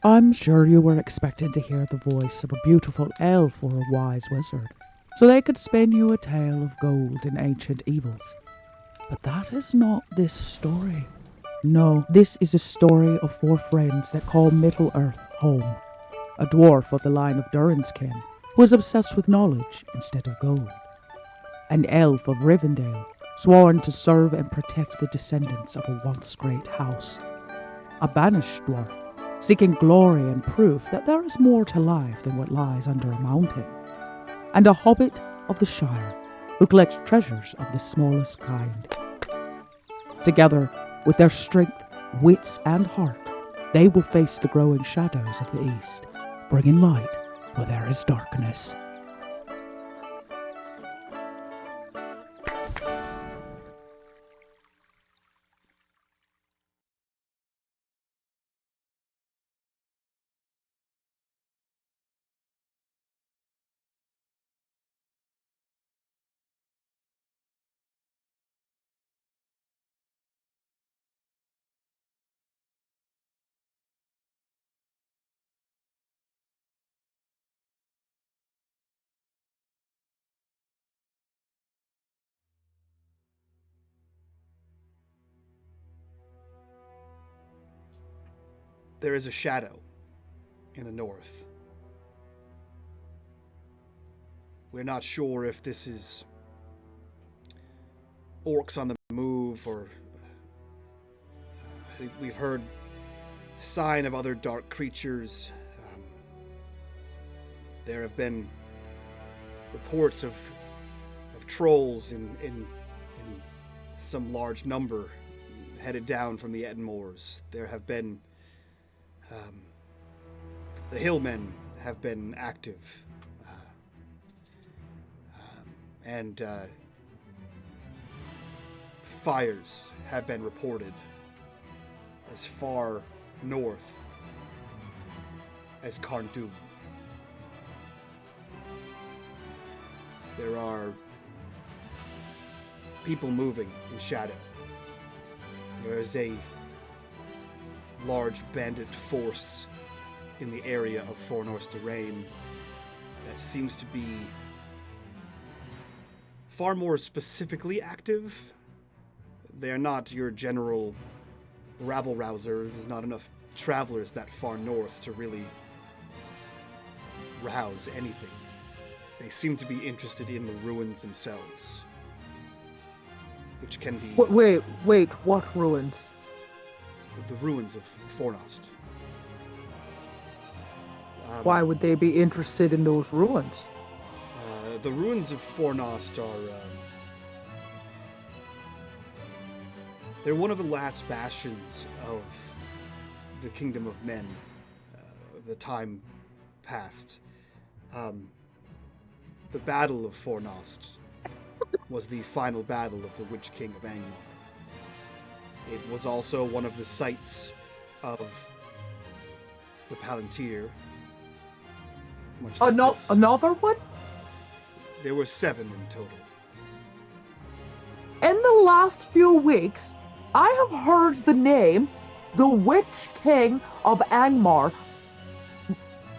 I'm sure you were expecting to hear the voice of a beautiful elf or a wise wizard, so they could spin you a tale of gold and ancient evils. But that is not this story. No, this is a story of four friends that call Middle-earth home. A dwarf of the line of Durin's kin, who is obsessed with knowledge instead of gold. An elf of Rivendell, sworn to serve and protect the descendants of a once great house. A banished dwarf, seeking glory and proof that there is more to life than what lies under a mountain. And a hobbit of the Shire, who collects treasures of the smallest kind. Together, with their strength, wits, and heart, they will face the growing shadows of the East, bringing light where there is darkness. There is a shadow in the north. We're not sure if this is orcs on the move or we've heard sign of other dark creatures. There have been reports of trolls in some large number headed down from the Edenmoors. There have been the hillmen have been active, and fires have been reported as far north as Carndum. There are people moving in shadow. There is a large bandit force in the area of Fornor's Terrain that seems to be far more specifically active. They are not your general rabble-rouser. There's not enough travelers that far north to really rouse anything. They seem to be interested in the ruins themselves, which can be... Wait, what ruins? The ruins of Fornost. Why would they be interested in those ruins? The ruins of Fornost are... they're one of the last bastions of the Kingdom of Men, the time past. The Battle of Fornost was the final battle of the Witch King of Angmar. It was also one of the sites of the Palantir. Another one? There were 7 in total. In the last few weeks, I have heard the name, the Witch King of Angmar,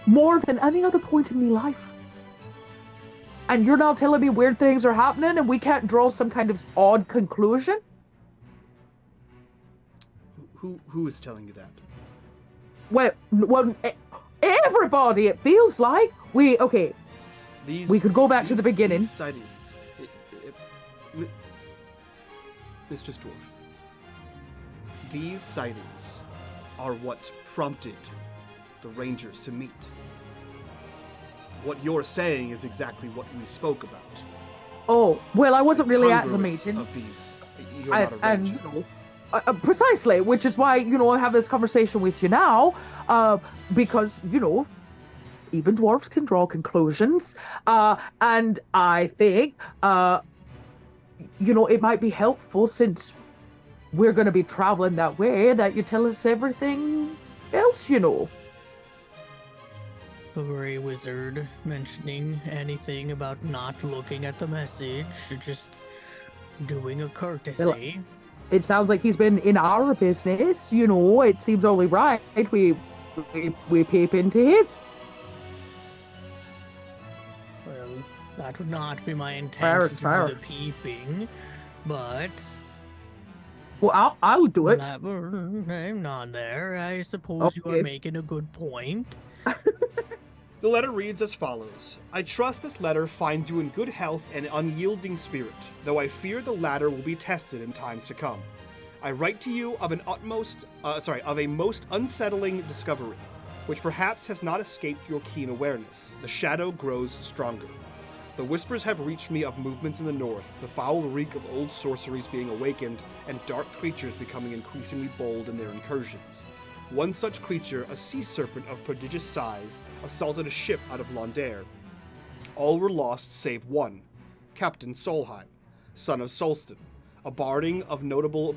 more than any other point in my life. And you're now telling me weird things are happening and we can't draw some kind of odd conclusion? Who is telling you that? Well, everybody, it feels like. We could go back to the beginning. These sightings, Mr. Dwarf, these sightings are what prompted the Rangers to meet. What you're saying is exactly what we spoke about. Oh, well, I wasn't really at the meeting. Of these. You're not a Ranger. Precisely, which is why, I have this conversation with you now, because, even dwarves can draw conclusions, and I think, it might be helpful, since we're going to be traveling that way, that you tell us everything else you know. The Grey Wizard mentioning anything about not looking at the message, just doing a courtesy. Well, it sounds like he's been in our business, it seems only right. We we peep into his. Well, that would not be my Fair intent is to fair. do the peeping, but Well, I'll do it. I'm not there. I suppose you Okay. are making a good point. The letter reads as follows. I trust this letter finds you in good health and unyielding spirit, though I fear the latter will be tested in times to come. I write to you of a most unsettling discovery, which perhaps has not escaped your keen awareness. The shadow grows stronger. The whispers have reached me of movements in the north, the foul reek of old sorceries being awakened, and dark creatures becoming increasingly bold in their incursions. One such creature, a sea serpent of prodigious size, assaulted a ship out of Londair. All were lost save one, Captain Solheim, son of Solston, a barding of notable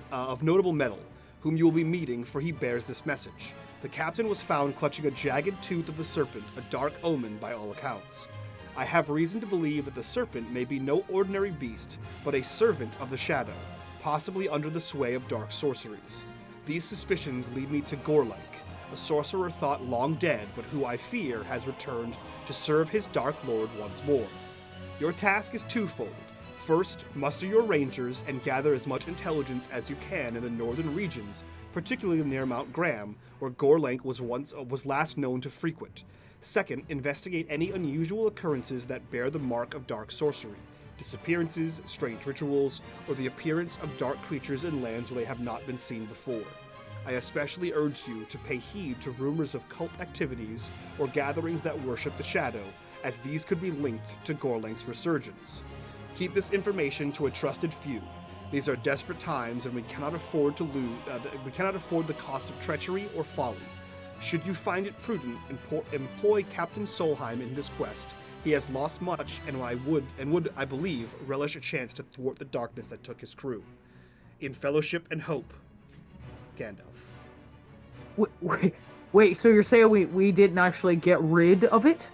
metal, whom you will be meeting, for he bears this message. The captain was found clutching a jagged tooth of the serpent, a dark omen by all accounts. I have reason to believe that the serpent may be no ordinary beast, but a servant of the shadow, possibly under the sway of dark sorceries. These suspicions lead me to Gorlank, a sorcerer thought long dead, but who I fear has returned to serve his dark lord once more. Your task is twofold. First, muster your rangers and gather as much intelligence as you can in the northern regions, particularly near Mount Graham, where Gorlank was last known to frequent. Second, investigate any unusual occurrences that bear the mark of dark sorcery. Disappearances, strange rituals, or the appearance of dark creatures in lands where they have not been seen before. I especially urge you to pay heed to rumors of cult activities or gatherings that worship the shadow, as these could be linked to Gorlank's resurgence. Keep this information to a trusted few. These are desperate times, and we cannot afford the cost of treachery or folly. Should you find it prudent, employ Captain Solheim in this quest. He has lost much, and would, I believe, relish a chance to thwart the darkness that took his crew. In fellowship and hope, Gandalf. Wait, so you're saying we didn't actually get rid of it?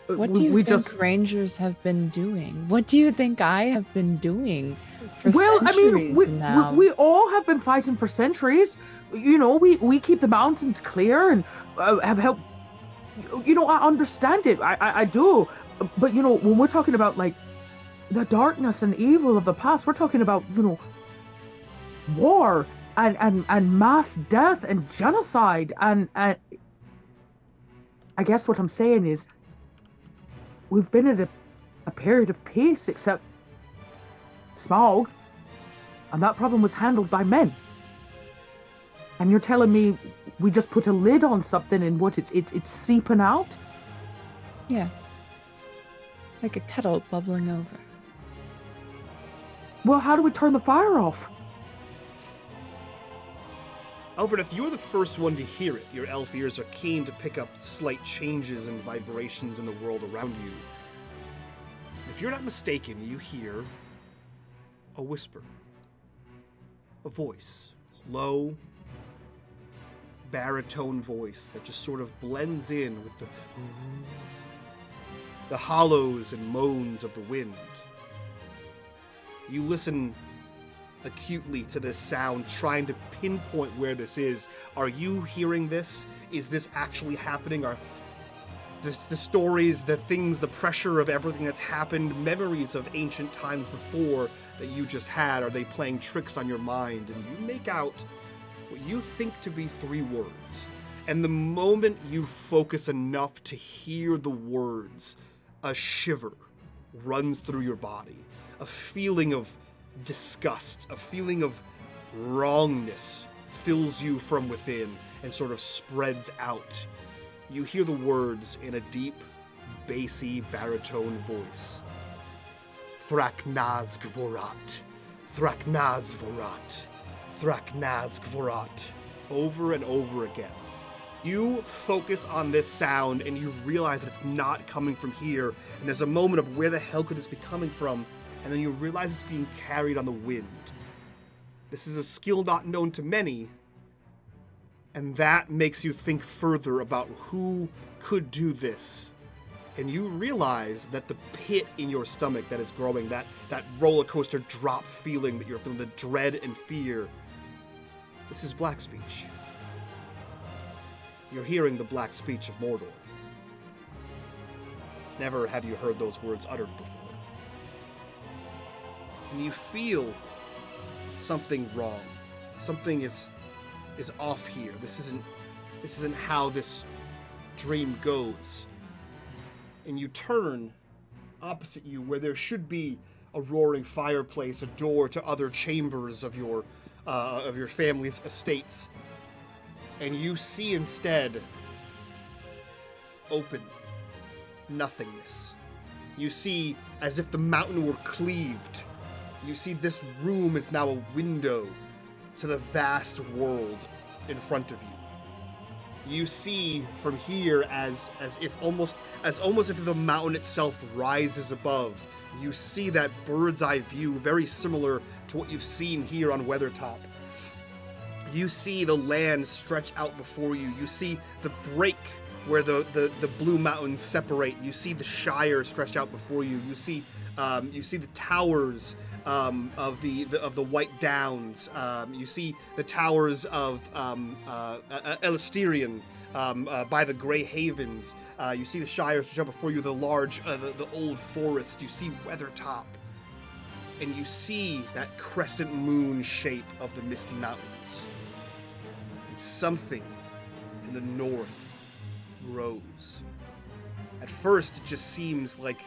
What do you think Rangers have been doing? What do you think I have been doing for centuries now? We all have been fighting for centuries. You know, we keep the mountains clear and have helped. You know, I understand it. I do. But, you know, when we're talking about, like, the darkness and evil of the past, we're talking about, you know, war and mass death and genocide. And I guess what I'm saying is we've been at a period of peace, except Smaug, and that problem was handled by men. And you're telling me we just put a lid on something and what it's seeping out? Yes. Like a kettle bubbling over. Well, how do we turn the fire off? Alfred, if you're the first one to hear it, your elf ears are keen to pick up slight changes and vibrations in the world around you. If you're not mistaken, you hear a whisper. A voice. Low, baritone voice that just sort of blends in with the hollows and moans of the wind. You listen acutely to this sound, trying to pinpoint where this is. Are you hearing this? Is this actually happening? Are the stories, the things, the pressure of everything that's happened, memories of ancient times before that you just had, are they playing tricks on your mind? And you make out what you think to be 3 words. And the moment you focus enough to hear the words, a shiver runs through your body. A feeling of disgust, a feeling of wrongness fills you from within and sort of spreads out. You hear the words in a deep, bassy, baritone voice. Thraknaz Gvorat, Thraknaz Vorat, Thraknaz Gvorat, over and over again. You focus on this sound and you realize that it's not coming from here, and there's a moment of where the hell could this be coming from, and then you realize it's being carried on the wind. This is a skill not known to many, and that makes you think further about who could do this. And you realize that the pit in your stomach that is growing, that roller coaster drop feeling that you're feeling, the dread and fear, this is Black Speech. You're hearing the black speech of Mordor. Never have you heard those words uttered before. And you feel something wrong. Something is off here. This isn't how this dream goes. And you turn opposite you where there should be a roaring fireplace, a door to other chambers of your family's estates. And you see instead open nothingness. You see as if the mountain were cleaved. You see this room is now a window to the vast world in front of you. You see from here as if almost if the mountain itself rises above. You see that bird's eye view, very similar to what you've seen here on Weathertop. You see the land stretch out before you. You see the break where the blue mountains separate. You see the Shire stretched out before you. You see the towers of the White Downs. You see the towers of Elistirion by the Grey Havens. You see the Shire stretch out before you. The large, the old forest. You see Weathertop, and you see that crescent moon shape of the Misty Mountains. And something in the north grows. At first, it just seems like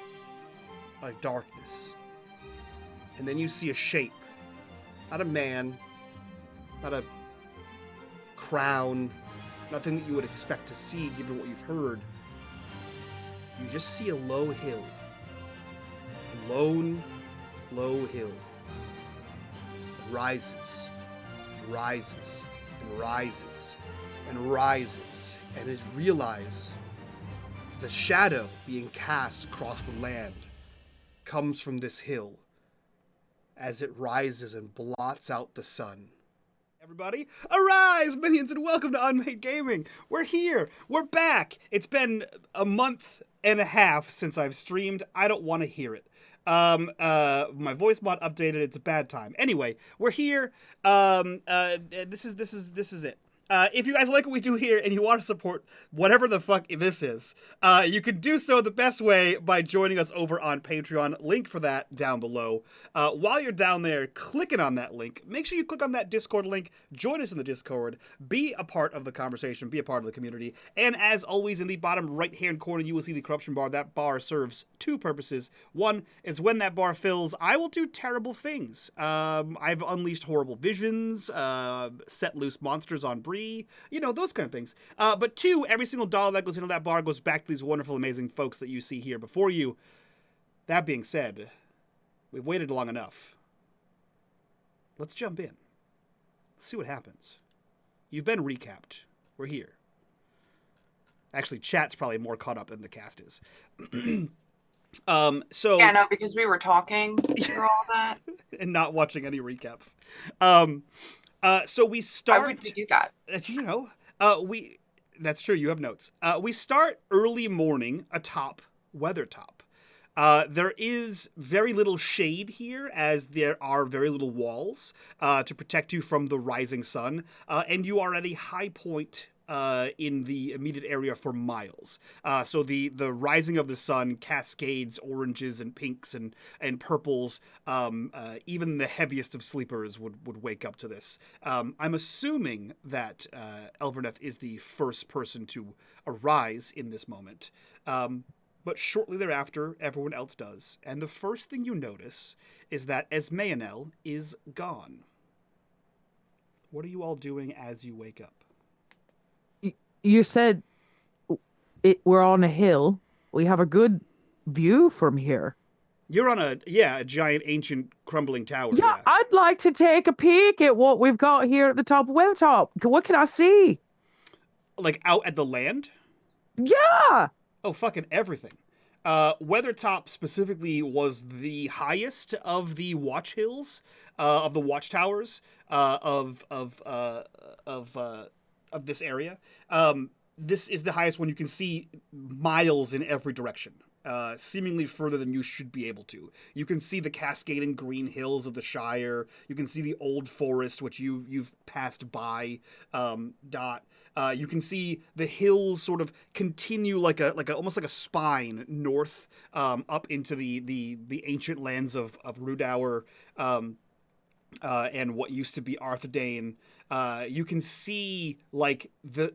darkness. And then you see a shape. Not a man, not a crown, nothing that you would expect to see given what you've heard. You just see a low hill. A lone, low hill. It rises, and rises, and rises, and rises. And it realize the shadow being cast across the land comes from this hill as it rises and blots out the sun. Everybody, arise, minions, and welcome to unMadeGaming. We're here. We're back. It's been a month and a half since I've streamed. I don't want to hear it. My voice mod updated. It's a bad time. Anyway, we're here. This is it. If you guys like what we do here and you want to support whatever the fuck this is, you can do so the best way by joining us over on Patreon. Link for that down below. While you're down there clicking on that link, make sure you click on that Discord link. Join us in the Discord. Be a part of the conversation. Be a part of the community. And as always, in the bottom right-hand corner, you will see the corruption bar. That bar serves two purposes. One is when that bar fills, I will do terrible things. I've unleashed horrible visions, set loose monsters on Bree, those kind of things. But two, every single dollar that goes into that bar goes back to these wonderful, amazing folks that you see here before you. That being said, we've waited long enough. Let's jump in. Let's see what happens. You've been recapped. We're here. Actually, chat's probably more caught up than the cast is. Yeah, no, because we were talking through all that. And not watching any recaps. So we start. I wouldn't do that. That's true. You have notes. We start early morning atop Weathertop. There is very little shade here, as there are very little walls to protect you from the rising sun, and you are at a high point in the immediate area for miles. So the rising of the sun cascades oranges and pinks and purples. Even the heaviest of sleepers would wake up to this. I'm assuming that Elverneth is the first person to arise in this moment. But shortly thereafter, everyone else does. And the first thing you notice is that Esmayanel is gone. What are you all doing as you wake up? You said we're on a hill. We have a good view from here. You're on a giant, ancient, crumbling tower. Yeah, I'd like to take a peek at what we've got here at the top of Weathertop. What can I see? Like out at the land? Yeah! Oh, fucking everything. Weathertop specifically was the highest of the watch hills, of the watchtowers, of this area. This is the highest one. You can see miles in every direction. seemingly further than you should be able to. You can see the cascading green hills of the Shire. You can see the old forest, which you've passed by. Dot. You can see the hills sort of continue like almost like a spine north, up into the ancient lands of Rudour, and what used to be Arthedain. You can see like the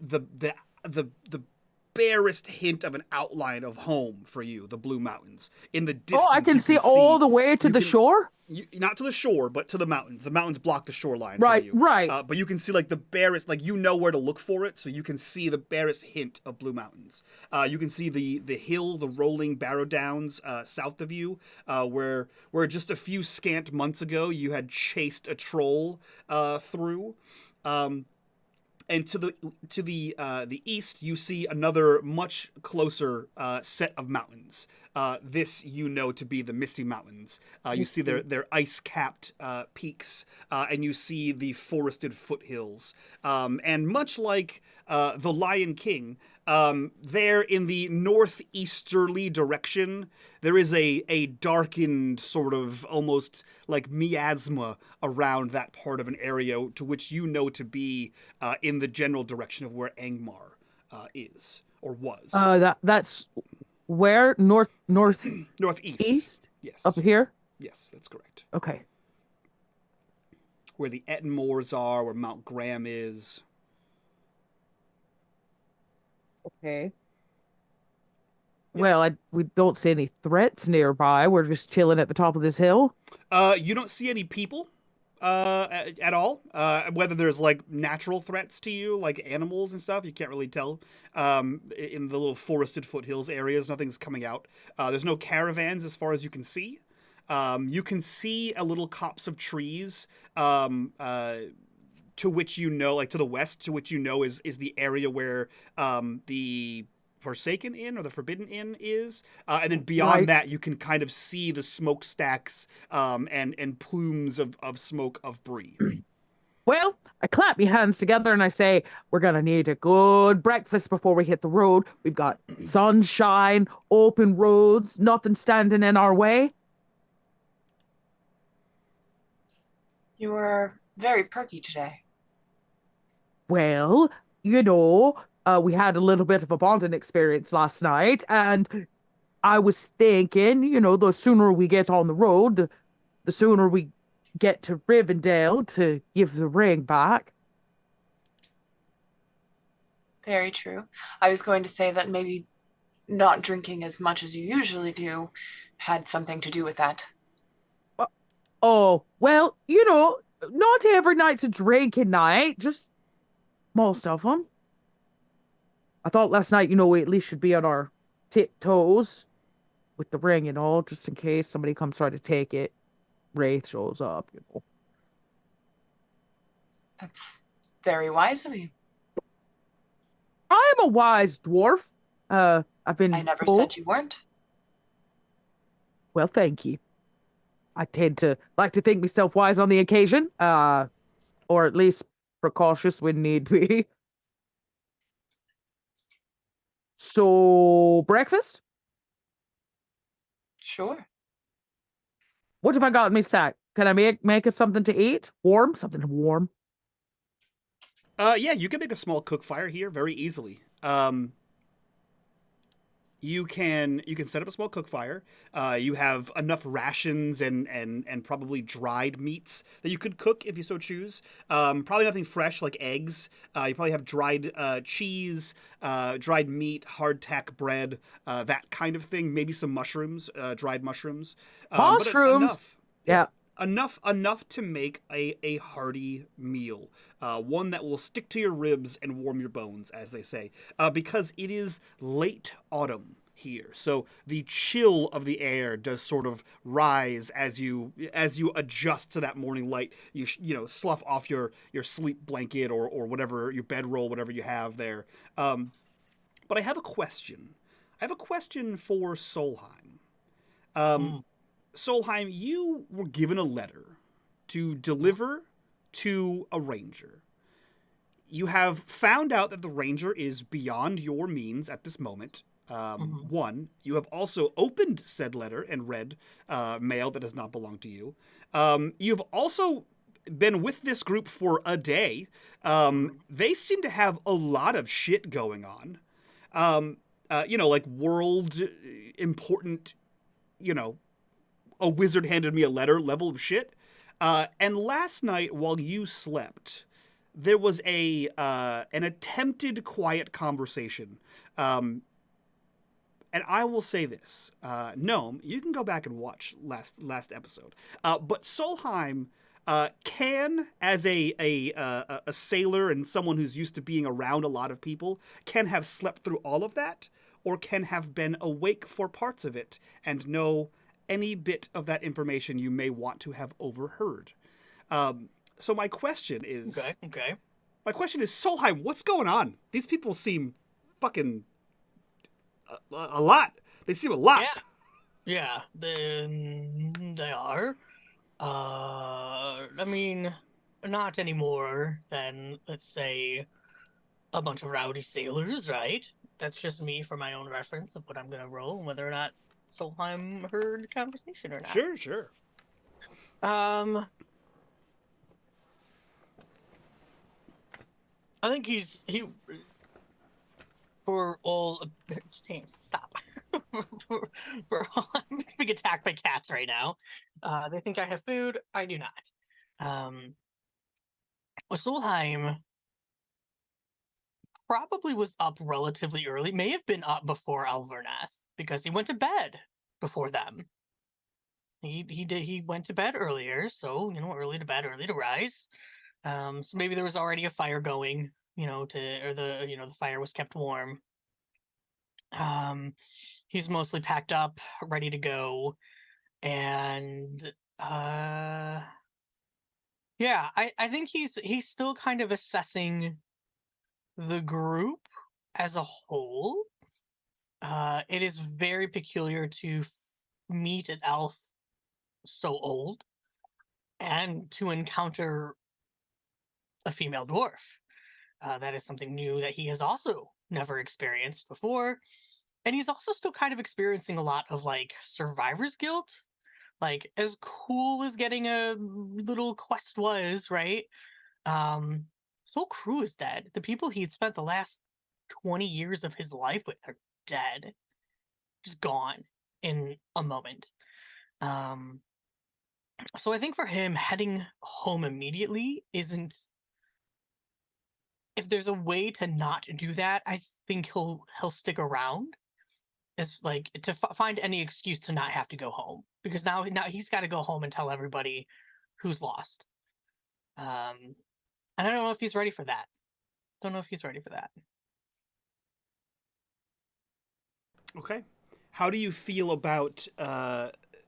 barest hint of an outline of home for you, the Blue Mountains. In the distance, I can see all the way to the shore? Not to the shore, but to the mountains. The mountains block the shoreline right, for you. Right, but you can see like the barest, like you know where to look for it, so you can see the barest hint of Blue Mountains. You can see the hill, the rolling Barrow Downs south of you, where just a few scant months ago you had chased a troll through. And to the east, you see another much closer set of mountains. This you know to be the Misty Mountains. You see their ice-capped peaks, and you see the forested foothills. And much like the Lion King, there in the northeasterly direction, there is a darkened sort of almost like miasma around that part of an area to which you know to be in the general direction of where Angmar is or was. That's where northeast. Northeast. Yes. Up here. Yes, that's correct. Okay. Where the Etten Moors are, where Mount Graham is. Okay. Well, we don't see any threats nearby. We're just chilling at the top of this hill. You don't see any people at all. Whether there's like natural threats to you, like animals and stuff, you can't really tell. In the little forested foothills areas, nothing's coming out. There's no caravans as far as you can see. You can see a little copse of trees, to which you know, like to the west, to which you know is the area where the Forsaken Inn or the Forbidden Inn is, and then beyond that, you can kind of see the smokestacks and plumes of smoke of brie. Well, I clap my hands together and I say, we're going to need a good breakfast before we hit the road. We've got sunshine, open roads, nothing standing in our way. You were very perky today. Well, we had a little bit of a bonding experience last night, and I was thinking, the sooner we get on the road, the sooner we get to Rivendell to give the ring back. Very true. I was going to say that maybe not drinking as much as you usually do had something to do with that. Oh, well, not every night's a drinking night, just most of them. I thought last night, we at least should be on our tiptoes with the ring and all, just in case somebody comes try to take it. Wraith shows up, That's very wise of you. I am a wise dwarf. I never said you weren't. Well, thank you. I tend to like to think myself wise on the occasion, or at least precautious when need be. So, breakfast? Sure. What have I got in my sack? Can I make us something to eat? Something warm? Yeah, you can make a small cook fire here very easily. You can set up a small cook fire. You have enough rations and probably dried meats that you could cook if you so choose. Probably nothing fresh like eggs. You probably have dried cheese, dried meat, hardtack bread, that kind of thing. Maybe some mushrooms, dried mushrooms. Mushrooms. Yeah. Enough to make a hearty meal, one that will stick to your ribs and warm your bones, as they say, because it is late autumn here, so the chill of the air does sort of rise as you adjust to that morning light. You slough off your sleep blanket or whatever, your bedroll, whatever you have there. But I have a question. For Solheim. Solheim, you were given a letter to deliver to a ranger. You have found out that the ranger is beyond your means at this moment. One, you have also opened said letter and read mail that does not belong to you. You've also been with this group for a day. They seem to have a lot of shit going on. Like world important, a wizard handed me a letter level of shit. And last night, while you slept, there was an attempted quiet conversation. And I will say this, Gnome, you can go back and watch last episode. But Solheim can, as a sailor and someone who's used to being around a lot of people, can have slept through all of that, or can have been awake for parts of it and know any bit of that information you may want to have overheard. So my question is... Okay. My question is, Solheim, what's going on? These people seem fucking... a lot. They seem a lot. Yeah, they are. I mean, not any more than, let's say, a bunch of rowdy sailors, right? That's just me for my own reference of what I'm gonna roll, and whether or not Solheim heard the conversation or not. Sure. I think he for all James, stop. for all, I'm being attacked by cats right now. They think I have food. I do not. Solheim probably was up relatively early. May have been up before Alvernath because he went to bed before them. He went to bed earlier, so early to bed, early to rise. So maybe there was already a fire going, the fire was kept warm. He's mostly packed up, ready to go, and I think he's still kind of assessing the group as a whole. It is very peculiar to meet an elf so old and to encounter a female dwarf. That is something new that he has also never experienced before. And he's also still kind of experiencing a lot of survivor's guilt. Like, as cool as getting a little quest was, right? His whole crew is dead. The people he'd spent the last 20 years of his life with are dead. Just gone in a moment. So I think for him, heading home immediately isn't... If there's a way to not do that, I think he'll stick around. Is to find any excuse to not have to go home, because now he's got to go home and tell everybody who's lost. And I don't know if he's ready for that. Okay. How do you feel about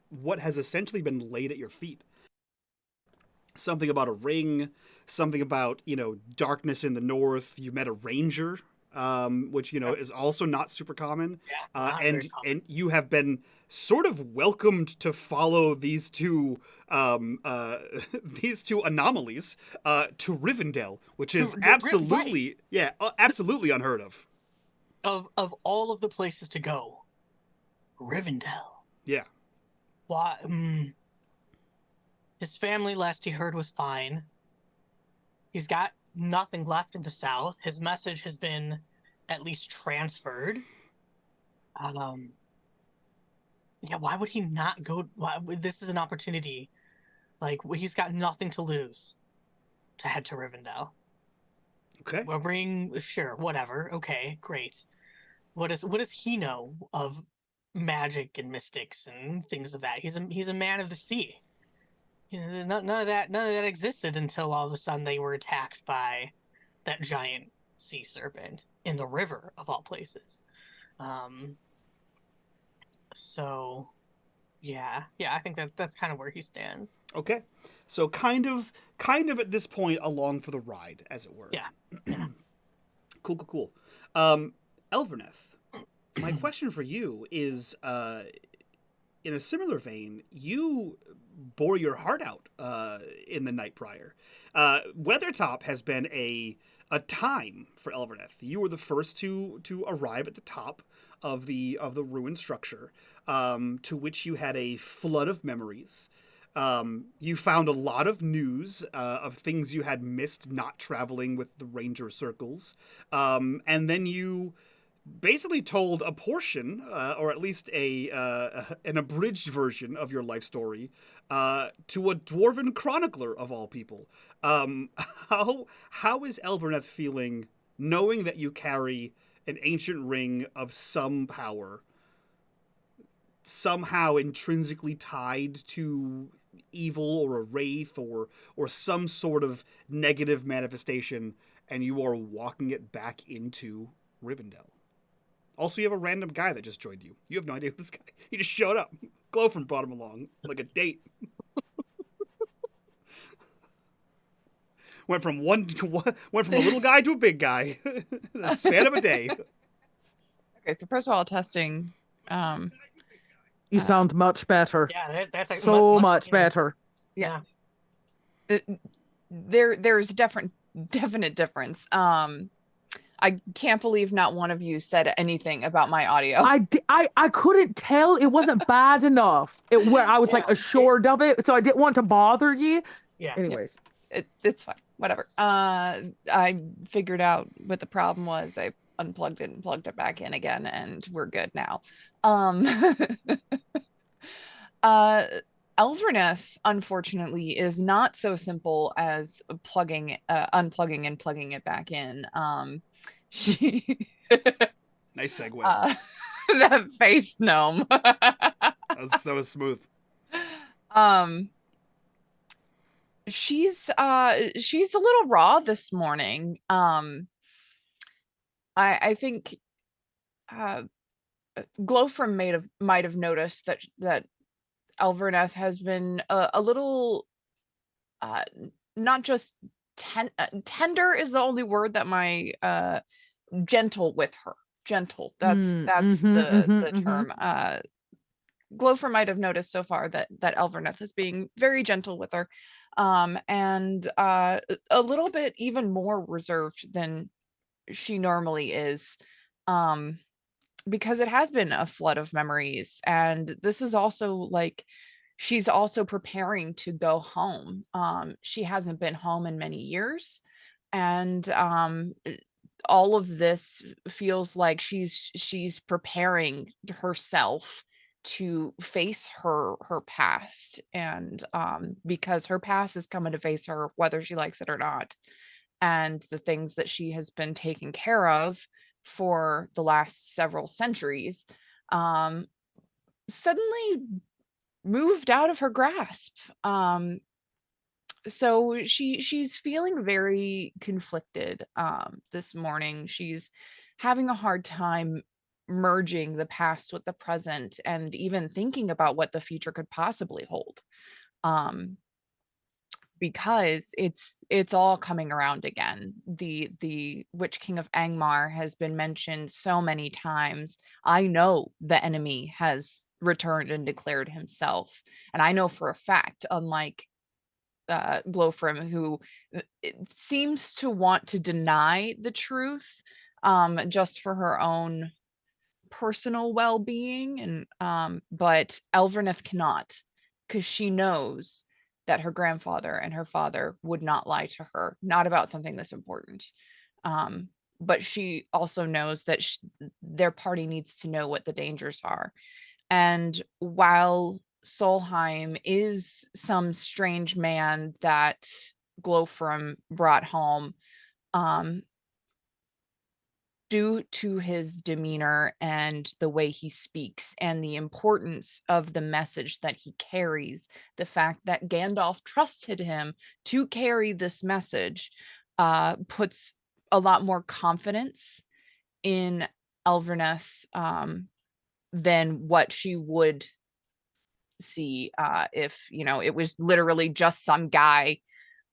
what has essentially been laid at your feet? Something about a ring, something about, darkness in the north. You met a ranger, which, is also not super common. Yeah, and you have been sort of welcomed to follow these two anomalies to Rivendell, which is absolutely, absolutely unheard of. Of all of the places to go, Rivendell. Yeah. Why? His family, last he heard, was fine. He's got nothing left in the south. His message has been at least transferred. Why would he not go? This is an opportunity. He's got nothing to lose to head to Rivendell. Okay. Sure, whatever. Okay, great. What does he know of magic and mystics and things of that? He's a man of the sea. None of that existed until all of a sudden they were attacked by that giant sea serpent in the river of all places. So yeah, I think that's kind of where he stands. Okay. So kind of at this point along for the ride, as it were. Yeah. Cool. Elverneth, my question for you is, in a similar vein, you bore your heart out in the night prior. Weathertop has been a a time for Elverneth. You were the first to arrive at the top of the ruined structure, to which you had a flood of memories. You found a lot of news of things you had missed not traveling with the ranger circles, and then you basically told a portion, or at least an abridged version of your life story, to a dwarven chronicler of all people. How is Elverneth feeling, knowing that you carry an ancient ring of some power, somehow intrinsically tied to evil or a wraith or some sort of negative manifestation, and you are walking it back into Rivendell? Also, you have a random guy that just joined you. You have no idea who this guy. He just showed up. Glowfrom brought him along like a date. went from a little guy to a big guy in the span of a day. Okay, so first of all, testing. You sound much better. Yeah, that's like so much better. Yeah. There's definite difference. I can't believe not one of you said anything about my audio. I couldn't tell. It wasn't bad enough. Where I was like assured of it, so I didn't want to bother you. Yeah. Anyways, it's fine. Whatever. I figured out what the problem was. I unplugged it and plugged it back in again, and we're good now. Elverneth, unfortunately, is not so simple as unplugging and plugging it back in. She nice segue. That face gnome. that was smooth. She's a little raw this morning. I think Glowfrom might have noticed that Elverneth has been a little not just tender is the only word that my gentle with her. Gentle. That's the term. Glowfrom might have noticed so far that Elverneth is being very gentle with her, and a little bit even more reserved than she normally is, because it has been a flood of memories, and this is also like she's also preparing to go home. She hasn't been home in many years, and all of this feels like she's preparing herself to face her past, and because her past is coming to face her whether she likes it or not, and the things that she has been taking care of for the last several centuries suddenly moved out of her grasp. So she's feeling very conflicted this morning. She's having a hard time merging the past with the present and even thinking about what the future could possibly hold, because it's all coming around again. The Witch King of Angmar has been mentioned so many times. I know the enemy has returned and declared himself, and I know for a fact, unlike Glowfrom, who seems to want to deny the truth just for her own personal well-being, and but Elverneth cannot, because she knows that her grandfather and her father would not lie to her, not about something this important. But she also knows that their party needs to know what the dangers are. And while Solheim is some strange man that Glowfrom brought home, due to his demeanor and the way he speaks and the importance of the message that he carries, the fact that Gandalf trusted him to carry this message puts a lot more confidence in Elverneth than what she would see if, it was literally just some guy.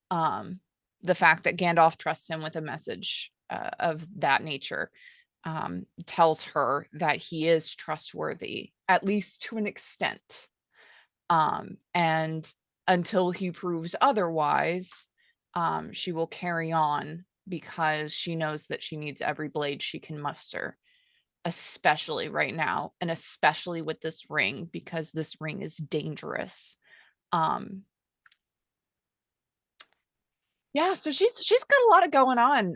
The fact that Gandalf trusts him with a message of that nature tells her that he is trustworthy, at least to an extent. And until he proves otherwise, she will carry on because she knows that she needs every blade she can muster, especially right now, and especially with this ring, because this ring is dangerous. Yeah, so she's got a lot of going on.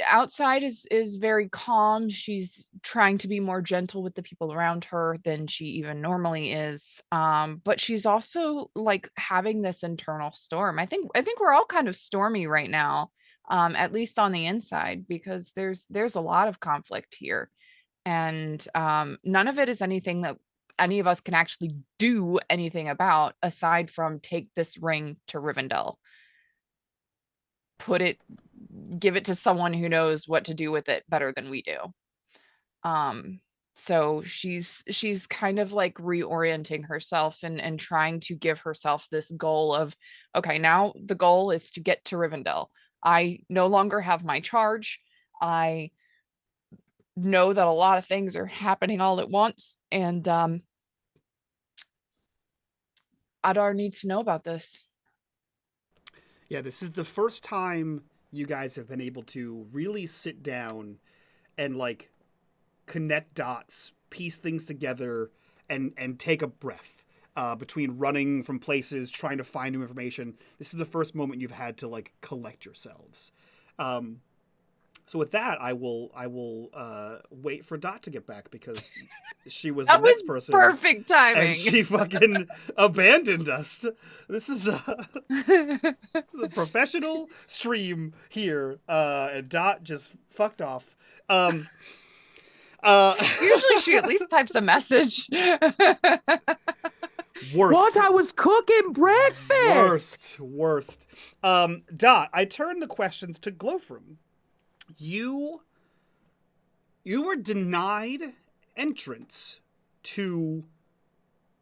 Outside is very calm. She's trying to be more gentle with the people around her than she even normally is. But she's also like having this internal storm. I think we're all kind of stormy right now, at least on the inside, because there's a lot of conflict here, and none of it is anything that any of us can actually do anything about aside from take this ring to Rivendell, give it to someone who knows what to do with it better than we do. So she's kind of like reorienting herself and trying to give herself this goal of, okay, now the goal is to get to Rivendell. I no longer have my charge. I know that a lot of things are happening all at once, and Adar needs to know about this. Yeah, this is the first time you guys have been able to really sit down and like connect dots, piece things together, and take a breath between running from places, trying to find new information. This is the first moment you've had to like collect yourselves. So with that, I will wait for Dot to get back, because she was the That was next person. perfect timing. And she fucking abandoned us. This is a professional stream here, and Dot just fucked off. Usually she at least types a message. Worst. What? I was cooking breakfast. Worst. Dot, I turn the questions to Glowfram. You were denied entrance to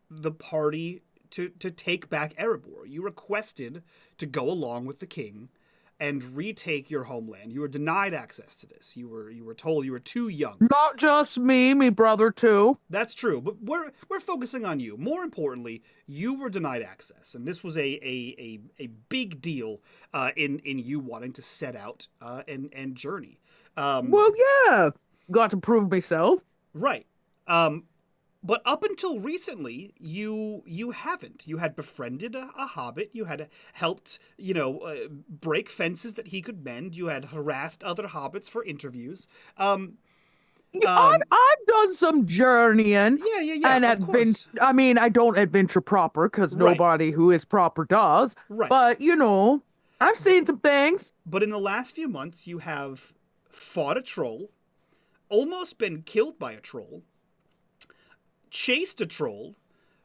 the party to take back Erebor. You requested to go along with the king and retake your homeland. You were denied access to this. You were told you were too young. Not just me brother too. That's true, but we're focusing on you. More importantly, you were denied access, and this was a big deal in you wanting to set out and journey. Well, yeah, got to prove myself. Right. But up until recently, you haven't. You had befriended a hobbit. You had helped, break fences that he could mend. You had harassed other hobbits for interviews. I've done some journeying. Yeah. And adventure. I mean, I don't adventure proper because nobody who is proper does. Right. But I've seen some things. But in the last few months, you have fought a troll, almost been killed by a troll, chased a troll,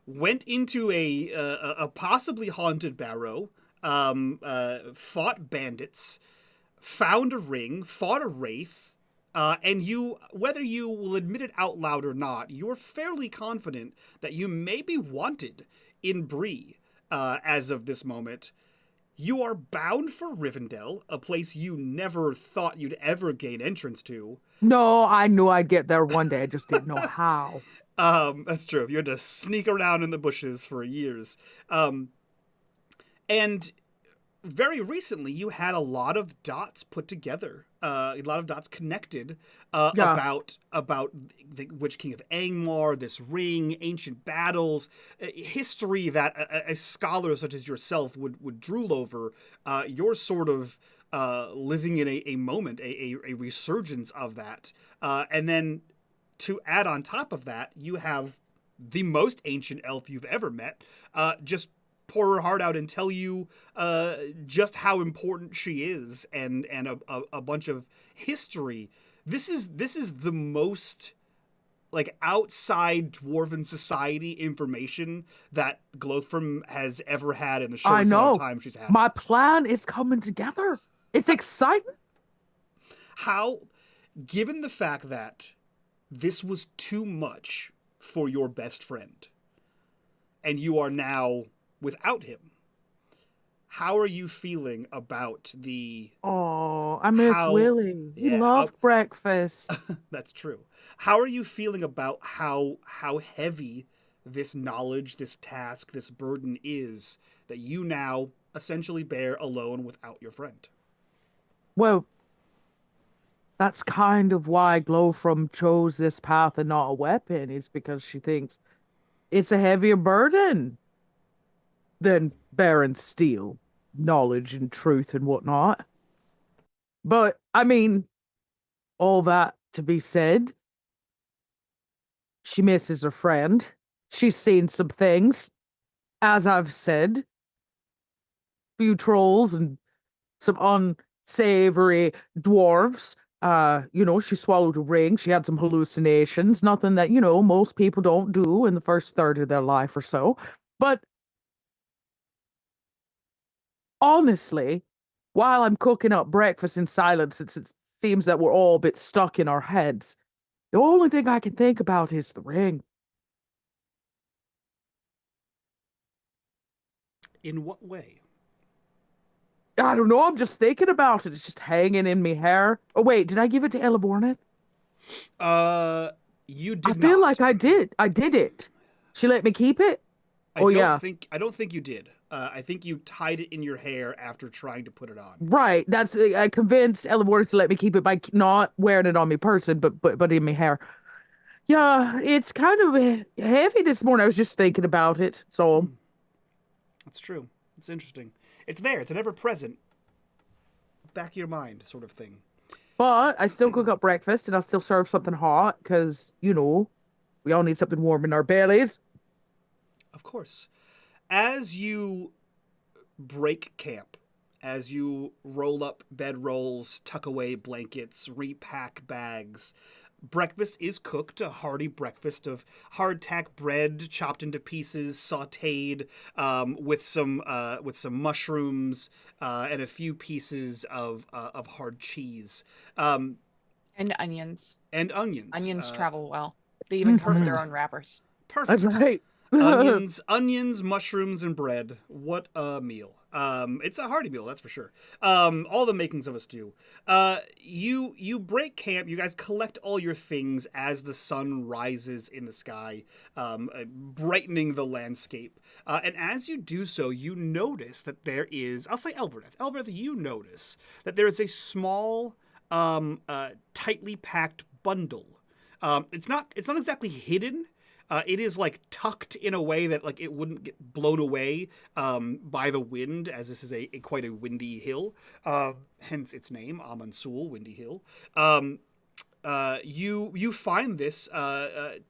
went into a possibly haunted barrow, fought bandits, found a ring, fought a wraith, and you, whether you will admit it out loud or not, you're fairly confident that you may be wanted in Bree as of this moment. You are bound for Rivendell, a place you never thought you'd ever gain entrance to. No, I knew I'd get there one day. I just didn't know how. That's true. You had to sneak around in the bushes for years. And very recently, you had a lot of dots put together, a lot of dots connected about the Witch King of Angmar, this ring, ancient battles, history that a scholar such as yourself would drool over. You're sort of living in a moment, a resurgence of that. And then to add on top of that, you have the most ancient elf you've ever met just pour her heart out and tell you just how important she is, and a bunch of history. This is the most like outside dwarven society information that Glowfram has ever had in the short amount of time she's had. My plan is coming together. It's exciting. How, given the fact that this was too much for your best friend, and you are now without him, how are you feeling about the... Oh, I miss Willie. He loved breakfast. That's true. How are you feeling about how heavy this knowledge, this task, this burden is that you now essentially bear alone without your friend? Well, that's kind of why Glowfrom chose this path and not a weapon, is because she thinks it's a heavier burden than bearing steel, knowledge and truth and whatnot. But, I mean, all that to be said, she misses her friend. She's seen some things. As I've said, few trolls and some unsavory dwarves. She swallowed a ring. She had some hallucinations. Nothing that, most people don't do in the first third of their life or so. But honestly, while I'm cooking up breakfast in silence, it seems that we're all a bit stuck in our heads. The only thing I can think about is the ring. In what way? I don't know. I'm just thinking about it. It's just hanging in me hair. Oh, wait. Did I give it to Elaborneth? You I did feel not. like I did. I did it. She let me keep it? I Oh, don't yeah. I don't think you did. I think you tied it in your hair after trying to put it on. Right. That's I convinced Elaborneth to let me keep it by not wearing it on me person, but in my hair. Yeah, it's kind of heavy this morning. I was just thinking about it. So, That's true. It's interesting. It's there. It's an ever-present, back of your mind sort of thing. but I still cook up breakfast and I'll still serve something hot because, we all need something warm in our bellies. Of course. As you break camp, as you roll up bedrolls, tuck away blankets, repack bags, breakfast is cooked, a hearty breakfast of hardtack bread chopped into pieces, sautéed, with some mushrooms and a few pieces of hard cheese, And onions. and onions. Onions travel well. They even come with their own wrappers. That's Perfect. right. Onions, mushrooms, and bread. What a meal! It's a hearty meal, that's for sure. All the makings of a stew. You break camp. You guys collect all your things as the sun rises in the sky, brightening the landscape. And as you do so, you notice that there is. I'll say Elverneth. Elverneth, you notice that there is a small, tightly packed bundle. It's not exactly hidden. It is like tucked in a way that like it wouldn't get blown away by the wind, as this is a quite a windy hill, hence its name, Amansul, Windy Hill. You find this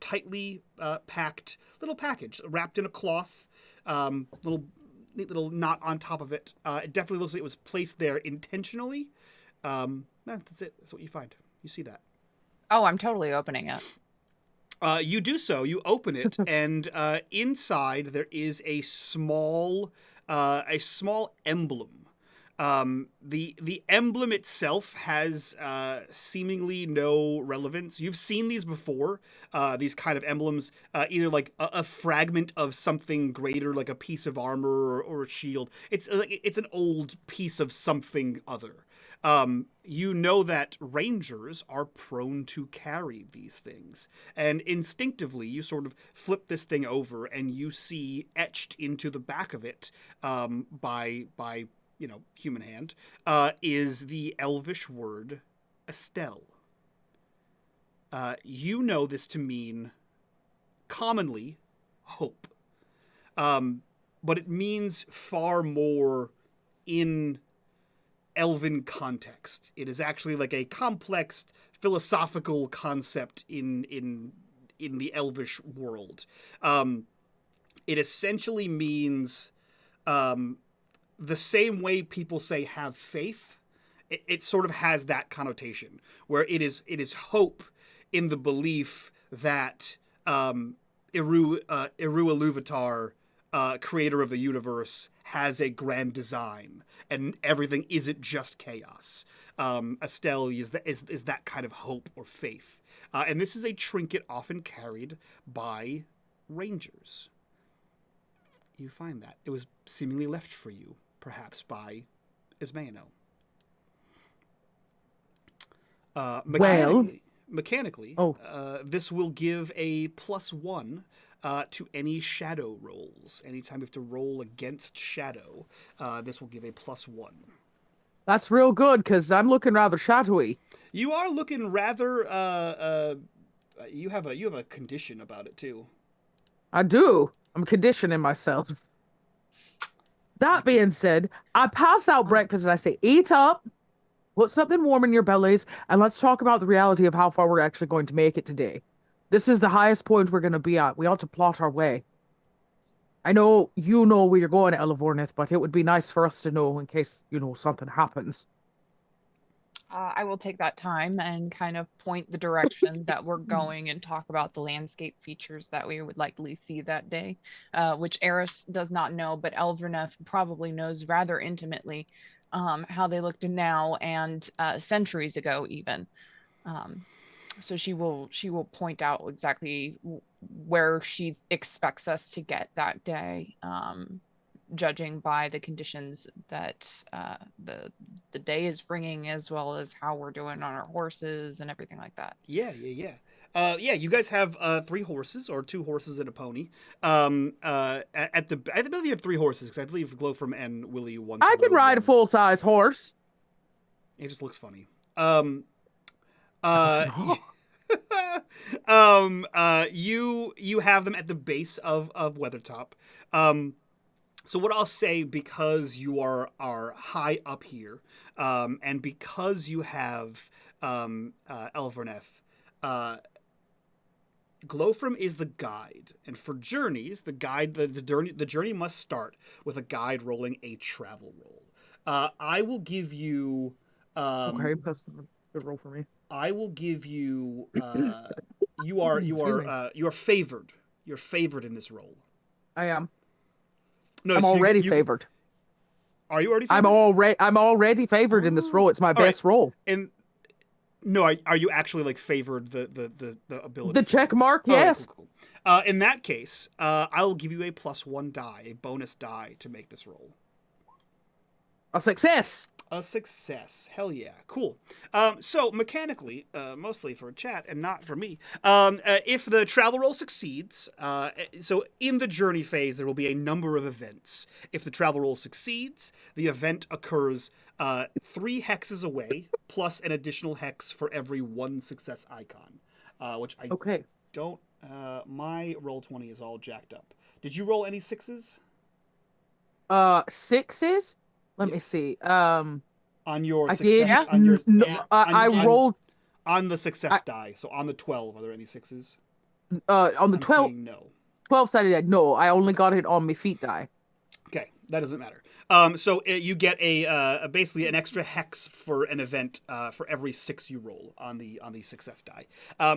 tightly packed little package wrapped in a cloth, little neat little knot on top of it. It definitely looks like it was placed there intentionally. That's it. That's what you find. You see that. Oh, I'm totally opening it. You do so. You open it, and inside there is a small emblem. The emblem itself has seemingly no relevance. You've seen these before. These kind of emblems, either like a fragment of something greater, like a piece of armor or a shield. It's an old piece of something other. You know that rangers are prone to carry these things. And instinctively, you sort of flip this thing over and you see etched into the back of it by human hand, is the elvish word Estelle. You know this to mean commonly hope. But it means far more in elven context. It is actually like a complex philosophical concept in the elvish world. It essentially means the same way people say have faith. It sort of has that connotation where it is hope in the belief that Eru Iluvatar, creator of the universe, has a grand design and everything isn't just chaos. Estelle is that kind of hope or faith. And this is a trinket often carried by rangers. You find that. It was seemingly left for you, perhaps, by Ismael. Mechanically, this will give a +1 to any shadow rolls. Anytime you have to roll against shadow, this will give a +1. That's real good, because I'm looking rather shadowy. You are looking rather. You have a condition about it too. I do. I'm conditioning myself. That being said, I pass out breakfast and I say, eat up, put something warm in your bellies, and let's talk about the reality of how far we're actually going to make it today. This is the highest point we're going to be at. We ought to plot our way. I know you know where you're going, Elevornith, but it would be nice for us to know in case, something happens. I will take that time and kind of point the direction that we're going and talk about the landscape features that we would likely see that day, which Eris does not know, but Elverneth probably knows rather intimately how they looked now and centuries ago even. So she will point out exactly where she expects us to get that day, judging by the conditions that the day is bringing, as well as how we're doing on our horses and everything like that. Yeah. You guys have 3 horses or 2 horses and a pony. At the I believe you have 3 horses because I believe Glowfrom and Willie once. I can ride a full-size horse. It just looks funny. You have them at the base of Weathertop. So what I'll say, because you are high up here, and because you have Elverneth, Glowfrom is the guide, and for journeys, the journey must start with a guide rolling a travel roll. I will give you. Okay, that's a good roll for me. I will give you. You are favored. You're favored in this roll. I am. No, I'm so already favored. Are you already favored? I'm already favored in this role. It's my best role. And no, are you actually like favored the ability? The check mark, yes. Cool. In that case, I'll give you a +1 die, a bonus die to make this roll. A success. A success. Hell yeah. Cool. So mechanically, mostly for chat and not for me, if the travel roll succeeds, so in the journey phase, there will be a number of events. If the travel roll succeeds, the event occurs 3 hexes away, plus an additional hex for every 1 success icon, which I don't... my Roll20 is all jacked up. Did you roll any 6s? 6s? Let me see. On your I success, did. I rolled on the success die. So on the 12, are there any 6s? On the 12. No. 12-sided die. No, I only got it on my feet die. Okay, that doesn't matter. So you get a basically an extra hex for an event for every 6 you roll on the success die.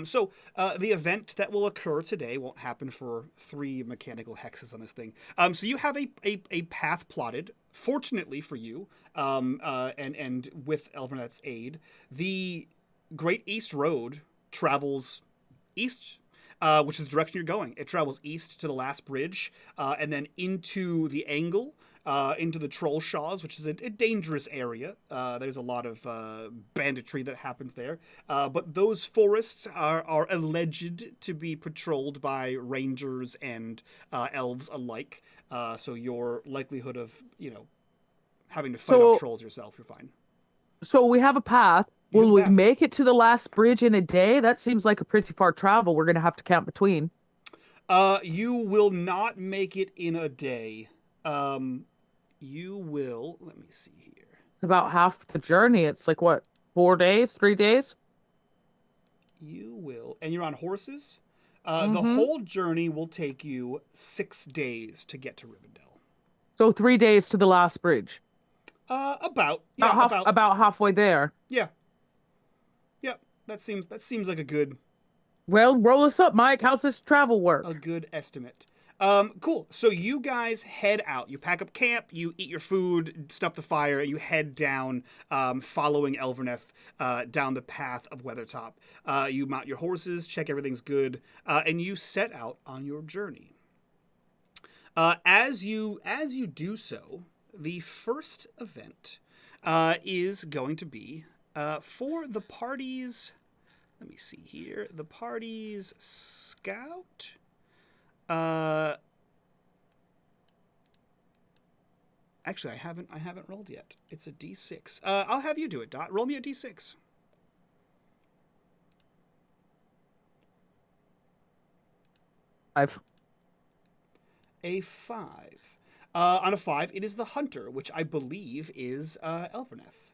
So the event that will occur today won't happen for 3 mechanical hexes on this thing. So you have a path plotted. Fortunately for you, and with Elverneth's aid, the Great East Road travels east. Which is the direction you're going. It travels east to the last bridge, and then into the angle, into the Troll Shaws, which is a dangerous area. There's a lot of banditry that happens there. But those forests are alleged to be patrolled by rangers and elves alike. So your likelihood of, having to fight off trolls yourself, you're fine. So we have a path. Will we make it to the last bridge in a day? That seems like a pretty far travel. We're going to have to camp between. You will not make it in a day. You will... Let me see here. It's about half the journey. It's like, what, 4 days? 3 days? You will. And you're on horses? The whole journey will take you 6 days to get to Rivendell. So 3 days to the last bridge? About halfway there. Yeah. Yep. That seems like a good... Well, roll us up, Mike. How's this travel work? A good estimate. Cool. So you guys head out. You pack up camp, you eat your food, stuff the fire, and you head down, following Elverneth, down the path of Weathertop. You mount your horses, check everything's good, and you set out on your journey. As you do so, the first event is going to be for the party's... Let me see here. The party's scout. Actually, I haven't rolled yet. It's a D6. I'll have you do it, Dot. Roll me a D6. I've A 5. On a 5, it is the Hunter, which I believe is Elverneth.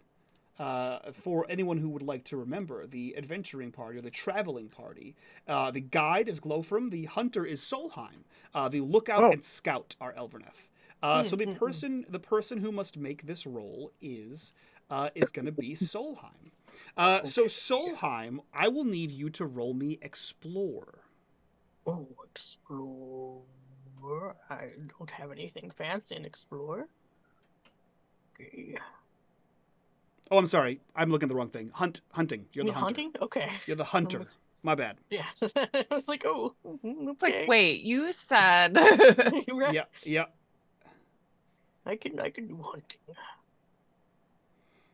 For anyone who would like to remember, the adventuring party or the traveling party, the guide is Glofrim, the hunter is Solheim, the lookout and scout are Elverneth. So the person who must make this roll is going to be Solheim. So Solheim, I will need you to roll me Explore. Oh, explore. I don't have anything fancy in explore. Okay. Oh, I'm sorry. I'm looking at the wrong thing. Hunting. You're the hunter. Hunting? Okay. You're the hunter. My bad. Yeah. I was like, oh, It's okay. like, wait, you said. Right. Yeah. I can do hunting.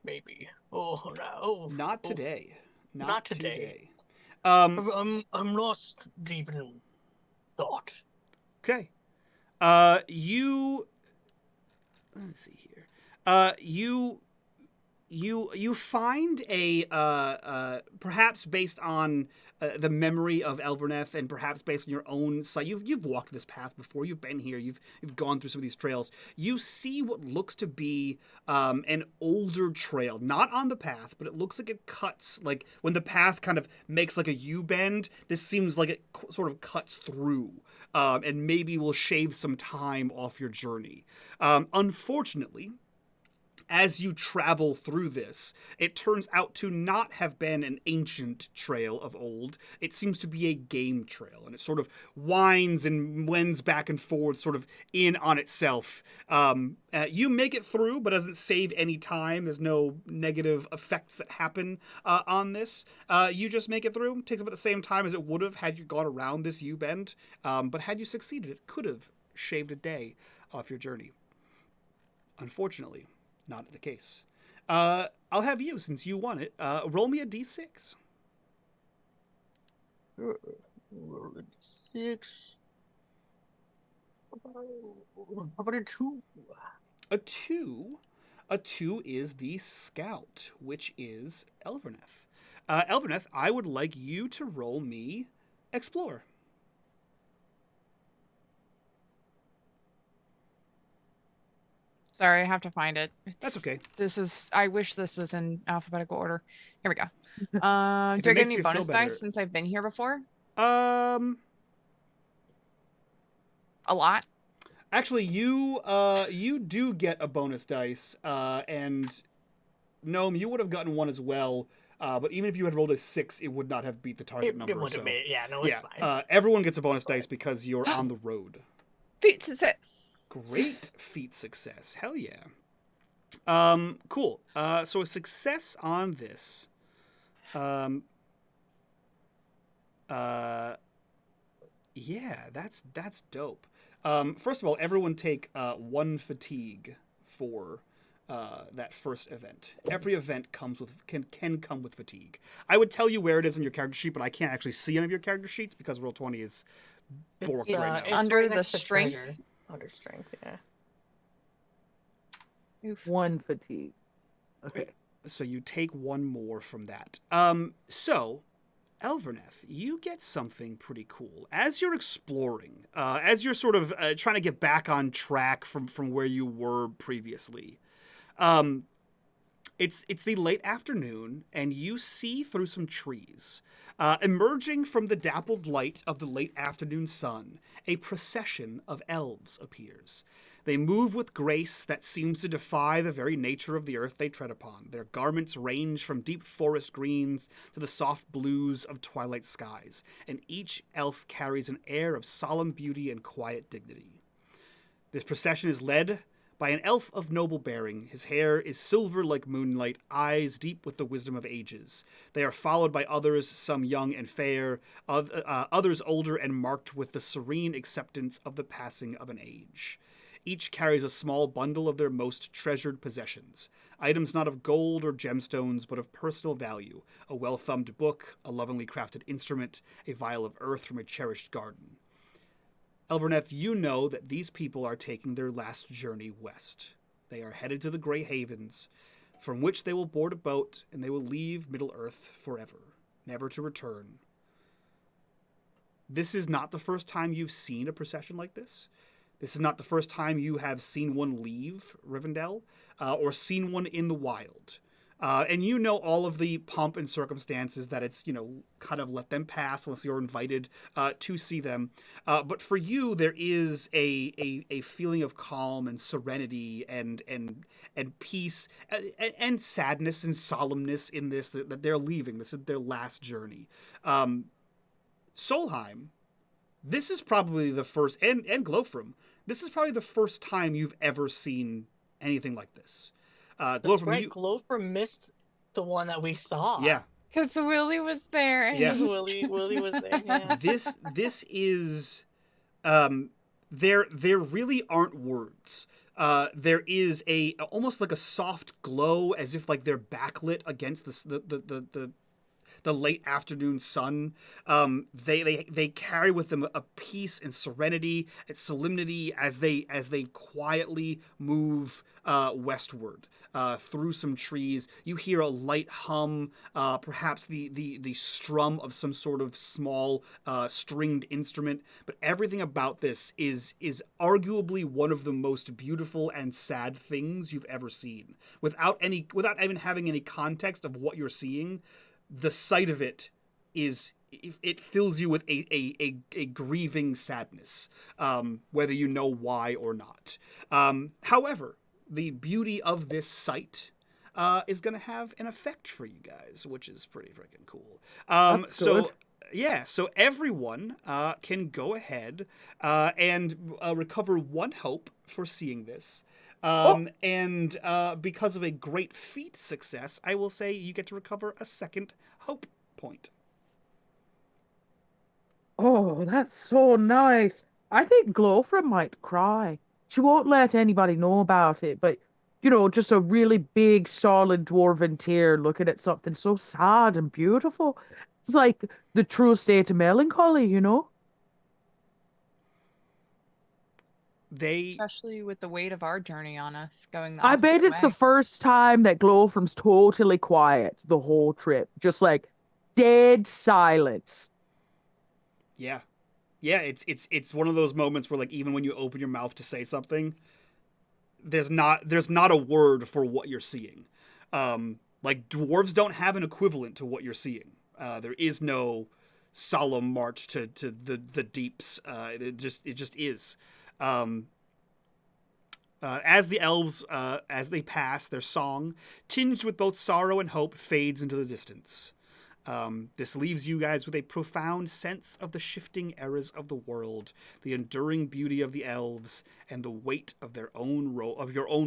Maybe. Oh no. Not today. Not today. Um, I'm lost deep in thought. Okay. You. Let me see here. You find a perhaps based on the memory of Elverneth and perhaps based on your own sight. You've walked this path before. You've been here. You've gone through some of these trails. You see what looks to be an older trail, not on the path, but it looks like it cuts. Like when the path kind of makes like a U bend, this seems like it sort of cuts through, and maybe will shave some time off your journey. Unfortunately, as you travel through this, it turns out to not have been an ancient trail of old. It seems to be a game trail, and it sort of winds and wends back and forth, sort of in on itself. You make it through, but doesn't save any time. There's no negative effects that happen on this. You just make it through. It takes about the same time as it would have had you gone around this U-bend. But had you succeeded, it could have shaved a day off your journey. Unfortunately, not the case. I'll have you, since you won it, roll me a d6. Roll a d6. How about a 2? A 2? A 2 is the scout, which is Elverneth. Elverneth, I would like you to roll me explore. Sorry, I have to find it. That's okay. I wish this was in alphabetical order. Here we go. Do I get any bonus dice since I've been here before? A lot. Actually, you do get a bonus dice, and Gnome, you would have gotten one as well. But even if you had rolled a 6, it would not have beat the target number. It would have made it. Yeah, no, it's fine. Everyone gets a bonus dice because you're on the road. Feat success. Great feat success. Hell yeah. Cool. So a success on this. Yeah, that's dope. First of all, everyone take 1 fatigue for that first event. Every event comes with can come with fatigue. I would tell you where it is in your character sheet, but I can't actually see any of your character sheets because Roll20 is borked right It's now. under right the next to strength. treasure. Under strength, yeah. Oof. 1 fatigue. Okay. So you take 1 more from that. So, Elverneth, you get something pretty cool. As you're exploring, as you're sort of trying to get back on track from where you were previously, it's the late afternoon, and you see through some trees, emerging from the dappled light of the late afternoon sun, a procession of elves appears. They move with grace that seems to defy the very nature of the earth they tread upon. Their garments range from deep forest greens to the soft blues of twilight skies, and each elf carries an air of solemn beauty and quiet dignity. This procession is led by an elf of noble bearing. His hair is silver like moonlight, eyes deep with the wisdom of ages. They are followed by others, some young and fair, others older and marked with the serene acceptance of the passing of an age. Each carries a small bundle of their most treasured possessions, items not of gold or gemstones, but of personal value, a well-thumbed book, a lovingly crafted instrument, a vial of earth from a cherished garden. Elverneth, you know that these people are taking their last journey west. They are headed to the Grey Havens, from which they will board a boat and they will leave Middle-earth forever, never to return. This is not the first time you've seen a procession like this. This is not the first time you have seen one leave Rivendell, or seen one in the wild. And you know all of the pomp and circumstances that it's, kind of let them pass unless you're invited to see them. But for you, there is a feeling of calm and serenity and peace and sadness and solemnness in this, that they're leaving. This is their last journey. Solheim, this is probably the first, and Glofram, this is probably the first time you've ever seen anything like this. That's right. Glofram missed the one that we saw. Yeah, Because Willie was there. Yeah. Willie was there. Yeah. This is, there really aren't words. There is almost like a soft glow, as if like they're backlit against the late afternoon sun. They carry with them a peace and serenity and solemnity as they quietly move westward through some trees. You hear a light hum, perhaps the strum of some sort of small stringed instrument. But everything about this is arguably one of the most beautiful and sad things you've ever seen. Without even having any context of what you're seeing, the sight of it fills you with a grieving sadness, whether you know why or not. However, the beauty of this sight is going to have an effect for you guys, which is pretty freaking cool. That's good. Yeah, so everyone can go ahead and recover 1 hope for seeing this. And because of a great feat success, I will say you get to recover a 2nd hope point. Oh, that's so nice. I think Glofra might cry. She won't let anybody know about it, but, just a really big, solid dwarven tear looking at something so sad and beautiful. It's like the true state of melancholy, Especially with the weight of our journey on us going the I bet opposite it's the way. first time that Glofram's totally quiet the whole trip. Just like dead silence. Yeah. Yeah, it's one of those moments where, like, even when you open your mouth to say something, there's not a word for what you're seeing. Like, dwarves don't have an equivalent to what you're seeing. There is no solemn march to the deeps. It just is. As the elves, as they pass, their song, tinged with both sorrow and hope, fades into the distance. This leaves you guys with a profound sense of the shifting eras of the world, the enduring beauty of the elves, and the weight of your own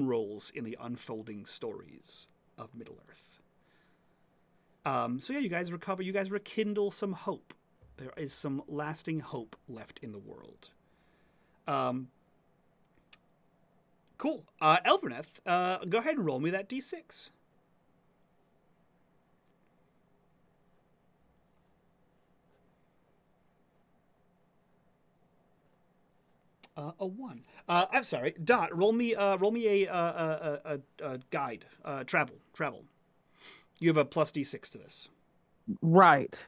roles in the unfolding stories of Middle-earth. So yeah, you guys recover. You guys rekindle some hope. There is some lasting hope left in the world. Cool. Elverneth, go ahead and roll me that d6. A 1. I'm sorry. Dot, roll me a guide. Travel. You have a plus d6 to this. Right.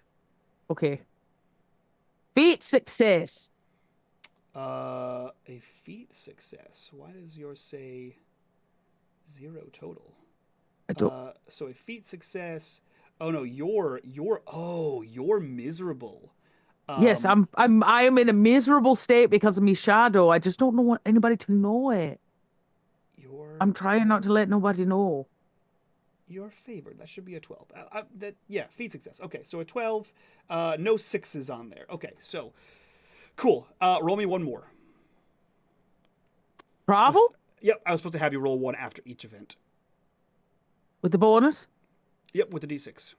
Okay. Feat success. A feat success. Why does yours say 0 total? I don't. So a feat success. Oh no, you're miserable. Yes, I am in a miserable state because of me shadow. I just don't want anybody to know it. I'm trying not to let nobody know. You're favored. That should be a 12. Feat success. Okay, so a 12. No 6s on there. Okay, so cool. Roll me 1 more. Travel? Yep, I was supposed to have you roll 1 after each event. With the bonus? Yep, with the d6.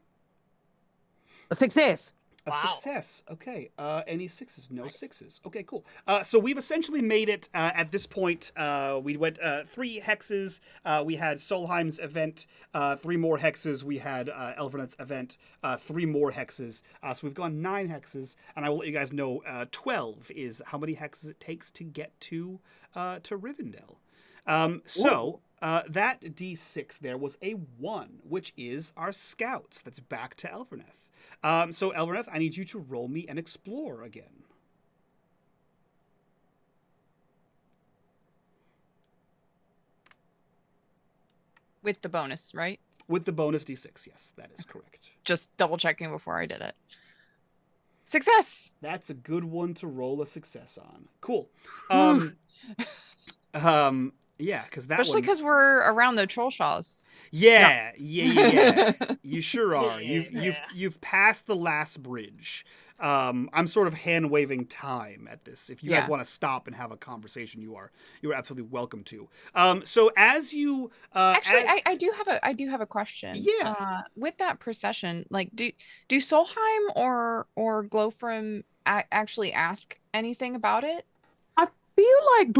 A success. A success. Okay. Any 6s? No 6s. Okay, cool. So we've essentially made it at this point. We went 3 hexes. We had Solheim's event. 3 more hexes. We had Elverneth's event. 3 more hexes. So we've gone 9 hexes. And I will let you guys know 12 is how many hexes it takes to get to Rivendell. That D6 there was a 1, which is our scouts. That's back to Elverneth. So, Elverneth, I need you to roll me and explore again. With the bonus, right? With the bonus D6, yes, that is correct. Just double checking before I did it. Success! That's a good one to roll a success on. Cool. Yeah, because that Especially one. because we're around the troll shaws. Yeah. You sure are. Yeah. You've passed the last bridge. I'm sort of hand waving time at this. If you guys Yeah. want to stop and have a conversation, you are absolutely welcome to. So as you Actually, I do have a question. Yeah. With that procession, like do Solheim or Glowfrom actually ask anything about it? I feel like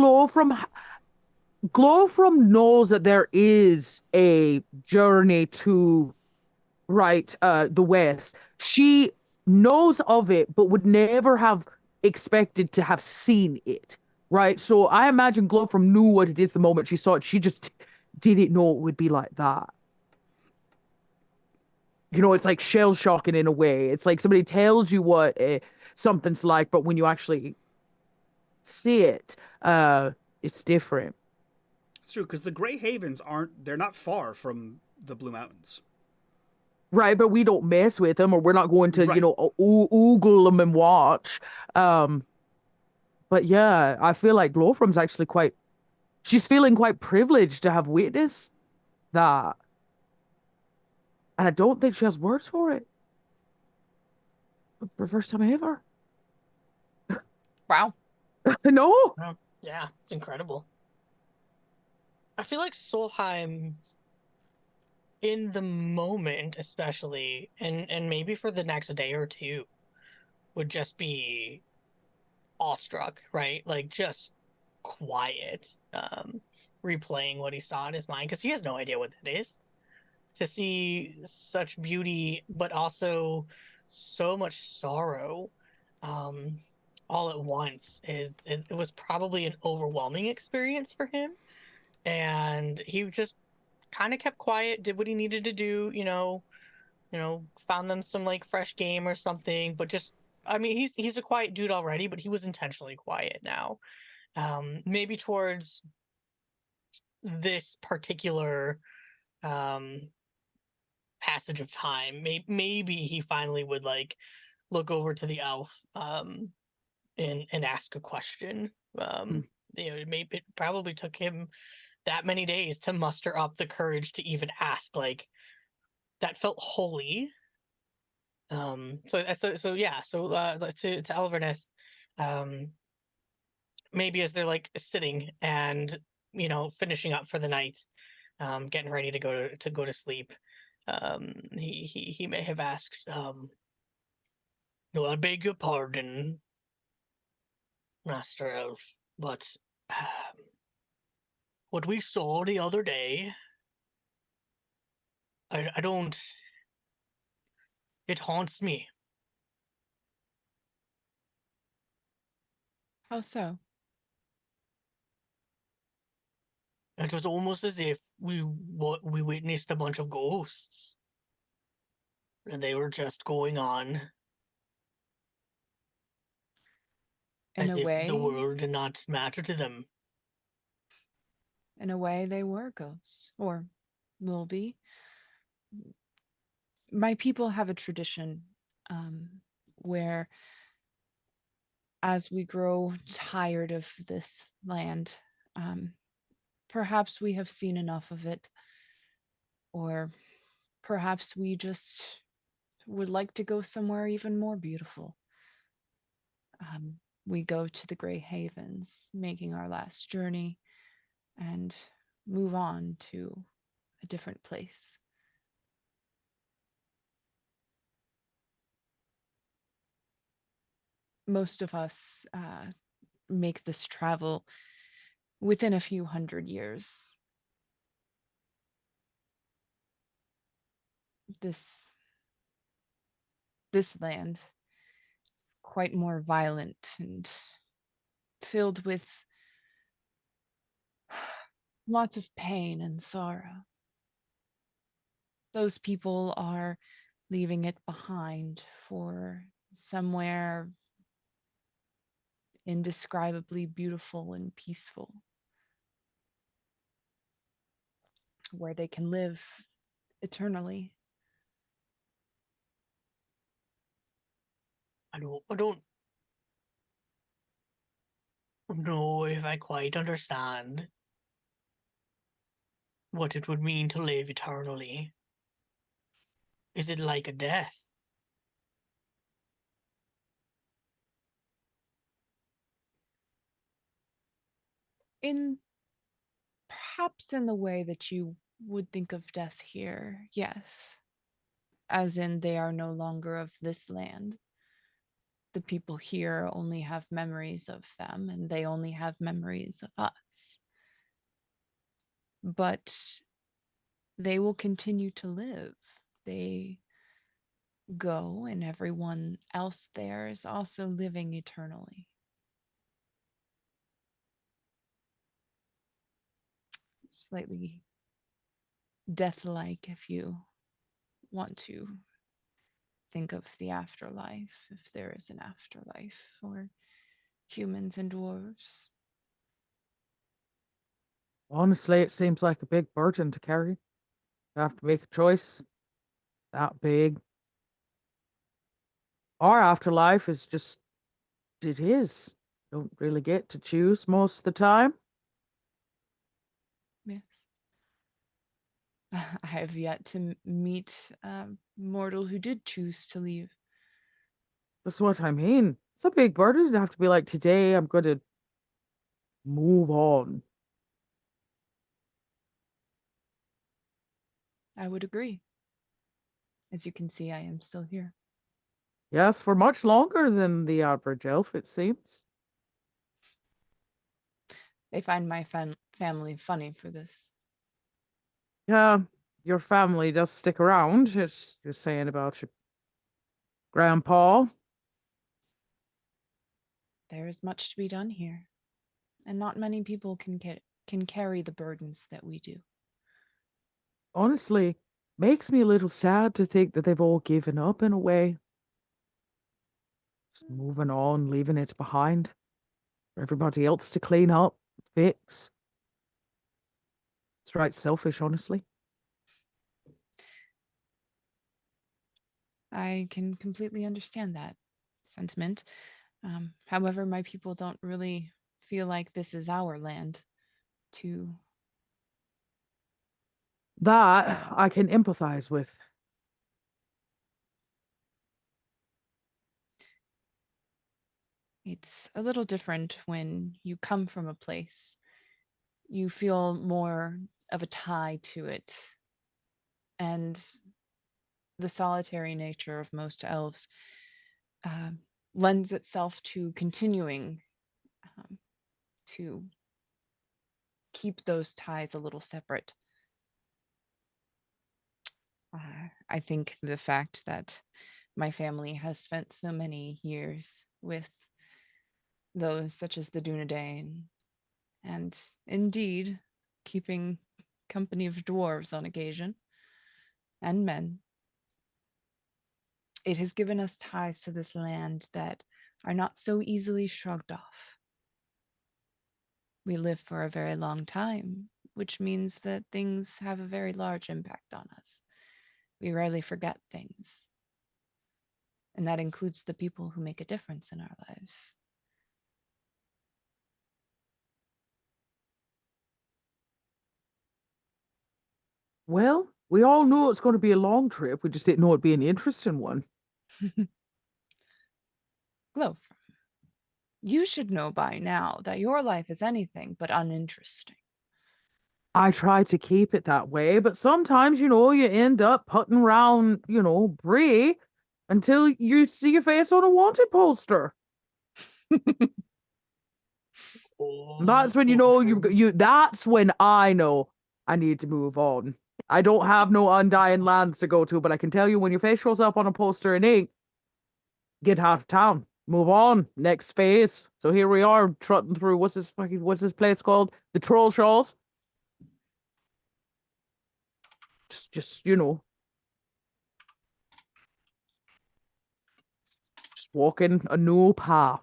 Glowfrom knows that there is a journey to the west. She knows of it, but would never have expected to have seen it. Right. So I imagine Glowfrom knew what it is the moment she saw it. She just didn't know it would be like that. You know, it's like shell shocking in a way. It's like somebody tells you what something's like, but when you actually see it, it's different. It's true, because the Grey Havens they're not far from the Blue Mountains. Right, but we don't mess with them, or we're not going to, Right. oogle them and watch. But yeah, I feel like Glowfrom's actually she's feeling quite privileged to have witnessed that. And I don't think she has words for it. For the first time ever. Wow. No. Yeah, it's incredible. I feel like Solheim, in the moment especially, and maybe for the next day or two, would just be awestruck, right? Like just quiet, replaying what he saw in his mind, because he has no idea what that is. To see such beauty, but also so much sorrow, um, all at once, it was probably an overwhelming experience for him. And he just kind of kept quiet, did what he needed to do, found them some like fresh game or something, but just, I mean, he's a quiet dude already, but he was intentionally quiet now. Maybe towards this particular passage of time, maybe he finally would like look over to the elf and ask a question. It probably took him that many days to muster up the courage to even ask. Like, that felt holy. So yeah. So to Elverneth, maybe as they're like sitting and finishing up for the night, getting ready to go to sleep, he may have asked, "No, I beg your pardon, Master Elf, but what we saw the other day, I don't. It haunts me." How so? It was almost as if we witnessed a bunch of ghosts, and they were just going on In as a if the way, world did not matter to them. they were ghosts, or will be. My people have a tradition where, as we grow tired of this land, perhaps we have seen enough of it, or perhaps we just would like to go somewhere even more beautiful. We go to the Grey Havens, making our last journey, and move on to a different place. Most of us make this travel within a few hundred years. This land is quite more violent and filled with lots of pain and sorrow. Those people are leaving it behind for somewhere indescribably beautiful and peaceful, where they can live eternally. I don't know if I quite understand what it would mean to live eternally. Is it like a death? In perhaps in the way that you would think of death here, yes. As in, they are no longer of this land. The people here only have memories of them, and they only have memories of us. But they will continue to live. They go, and everyone else there is also living eternally. Slightly death-like, if you want to think of the afterlife, if there is an afterlife for humans and dwarves. Honestly, it seems like a big burden to carry. You have to make a choice that big. Our afterlife is just, it is. Don't really get to choose most of the time. Yes. I have yet to meet a mortal who did choose to leave. That's what I mean. It's a big burden to have to be like, today I'm going to move on. I would agree. As you can see, I am still here. Yes, for much longer than the average elf, it seems. They find my family funny for this. Yeah, your family does stick around. Just you're saying about your grandpa. There is much to be done here, and not many people can carry the burdens that we do. Honestly, makes me a little sad to think that they've all given up in a way. Just moving on, leaving it behind for everybody else to clean up, fix. It's right selfish, honestly. I can completely understand that sentiment. However, my people don't really feel like this is our land to. That I can empathize with. It's a little different when you come from a place. You feel more of a tie to it. And the solitary nature of most elves uh, lends itself to continuing um, to keep those ties a little separate. I think the fact that my family has spent so many years with those such as the Dunedain, and indeed keeping company of dwarves on occasion, and men, it has given us ties to this land that are not so easily shrugged off. We live for a very long time, which means that things have a very large impact on us. We rarely forget things. And that includes the people who make a difference in our lives. Well, we all knew it's going to be a long trip. We just didn't know it'd be an interesting one. Glowfrom, you should know by now that your life is anything but uninteresting. I try to keep it that way, but sometimes, you end up putting around, Brie until you see your face on a wanted poster. That's when you know that's when I know I need to move on. I don't have no undying lands to go to, but I can tell you when your face shows up on a poster in ink, get out of town. Move on. Next phase. So here we are trotting through what's this place called? The Troll Shoals. Just just walking a new path.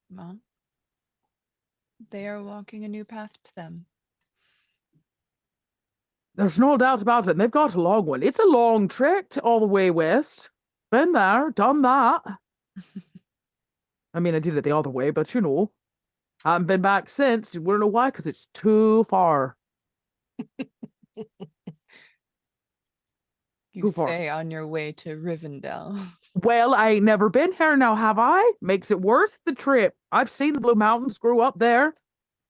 Well, they are walking a new path to them. There's no doubt about it. And they've got a long one. It's a long trek all the way west. Been there, done that. I mean, I did it the other way, but haven't been back since. You wanna know why? Because it's too far. You Too far. say on your way to Rivendell. Well, I ain't never been here now, have I? Makes it worth the trip. I've seen the Blue Mountains, grew up there.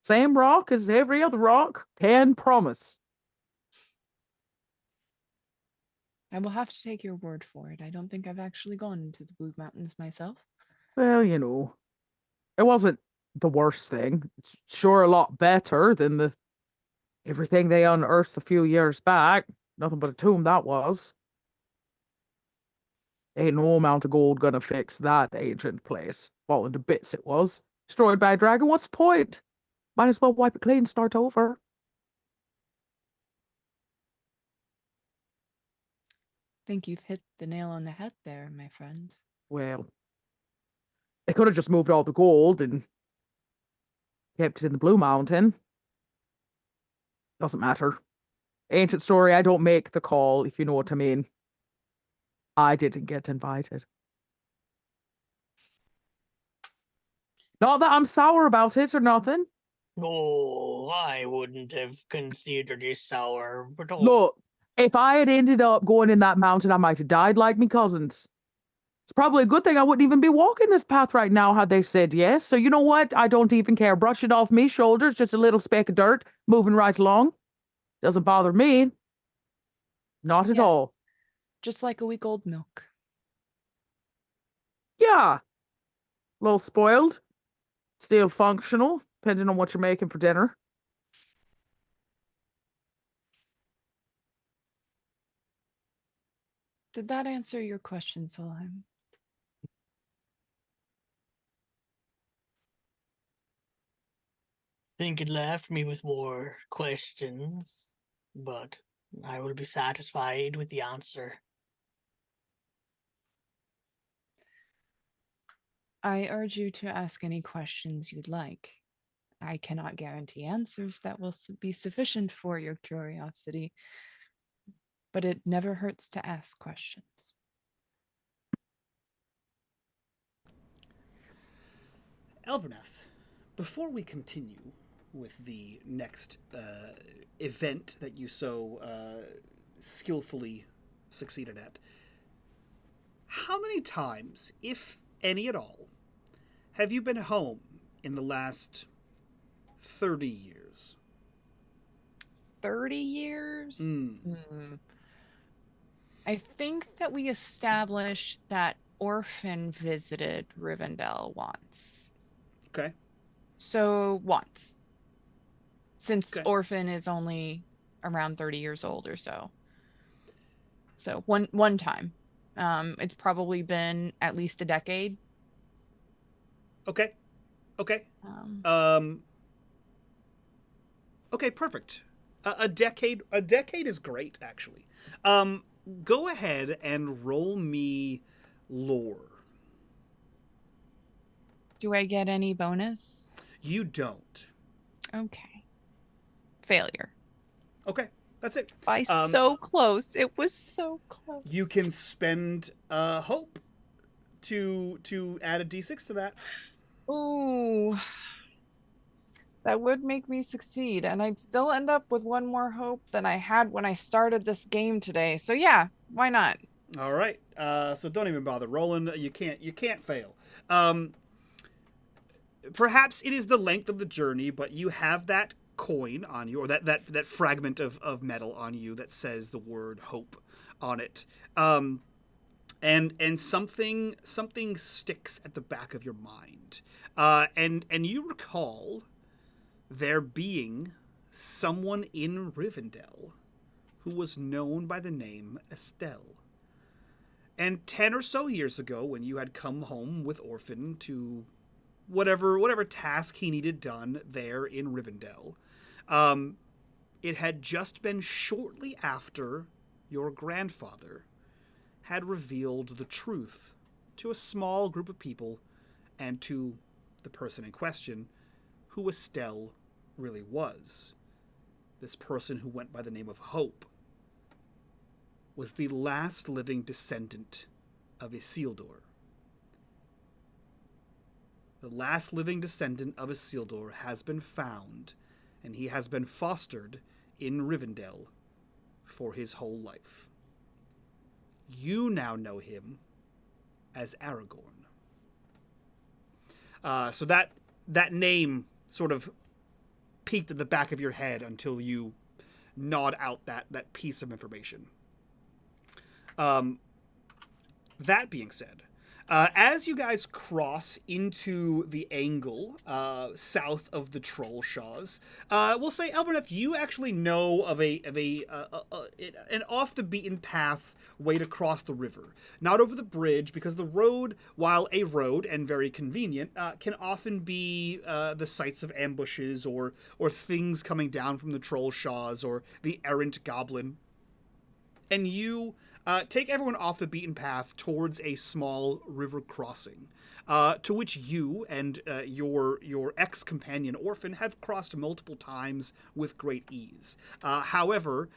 Same rock as every other rock. Can promise. I will have to take your word for it. I don't think I've actually gone to the Blue Mountains myself. Well, it wasn't the worst thing. It's sure a lot better than everything they unearthed a few years back. Nothing but a tomb that was. Ain't no amount of gold gonna fix that ancient place. Falling to bits it was. Destroyed by a dragon, what's the point? Might as well wipe it clean and start over. Think you've hit the nail on the head there, my friend. Well, they could have just moved all the gold and kept it in the Blue Mountain. Doesn't matter. Ancient story, I don't make the call, if you know what I mean. I didn't get invited. Not that I'm sour about it or nothing. Oh, I wouldn't have considered it sour at all. Look, if I had ended up going in that mountain, I might have died like me cousins. It's probably a good thing I wouldn't even be walking this path right now had they said yes. So you know what? I don't even care. Brush it off me shoulders, just a little speck of dirt, moving right along. Doesn't bother me. Not at all. Just like a week old milk. Yeah. A little spoiled. Still functional, depending on what you're making for dinner. Did that answer your question, Solheim? Think it left me with more questions, but I will be satisfied with the answer. I urge you to ask any questions you'd like. I cannot guarantee answers that will be sufficient for your curiosity, but it never hurts to ask questions. Elveneth, before we continue with the next event that you so skillfully succeeded at, how many times, if any at all, have you been home in the last 30 years? 30 years? I think that we established that Orphan visited Rivendell once. Okay. So once. Since Okay. Orphan is only around 30 years old or so. So one time. It's probably been at least a decade. Okay. Okay. Okay, perfect. A decade is great, actually. Go ahead and roll me lore. Do I get any bonus? You don't. Okay. Failure. Okay, that's it. By so close. It was so close. You can spend hope to add a d6 to that. Ooh. That would make me succeed, and I'd still end up with one more hope than I had when I started this game today. So yeah, why not? All right. So don't even bother rolling. You can't fail. Perhaps it is the length of the journey, but you have that coin on you, or that fragment of metal on you that says the word hope on it. And something sticks at the back of your mind. And you recall there being someone in Rivendell who was known by the name Estelle. And 10 or so years ago, when you had come home with Orphan to whatever task he needed done there in Rivendell, It had just been shortly after your grandfather had revealed the truth to a small group of people and to the person in question who Estelle really was. This person who went by the name of Hope was the last living descendant of Isildur. The last living descendant of Isildur has been found, and he has been fostered in Rivendell for his whole life. You now know him as Aragorn. So that name sort of peeked at the back of your head until you gnawed out that piece of information. That being said, as you guys cross into the angle south of the Trollshaws, we'll say, Elberneth, you actually know of an off the beaten path way to cross the river. Not over the bridge, because the road, while a road and very convenient, can often be the sites of ambushes or things coming down from the Trollshaws or the errant goblin. And you take everyone off the beaten path towards a small river crossing, to which you and your ex-companion Orphan have crossed multiple times with great ease. However,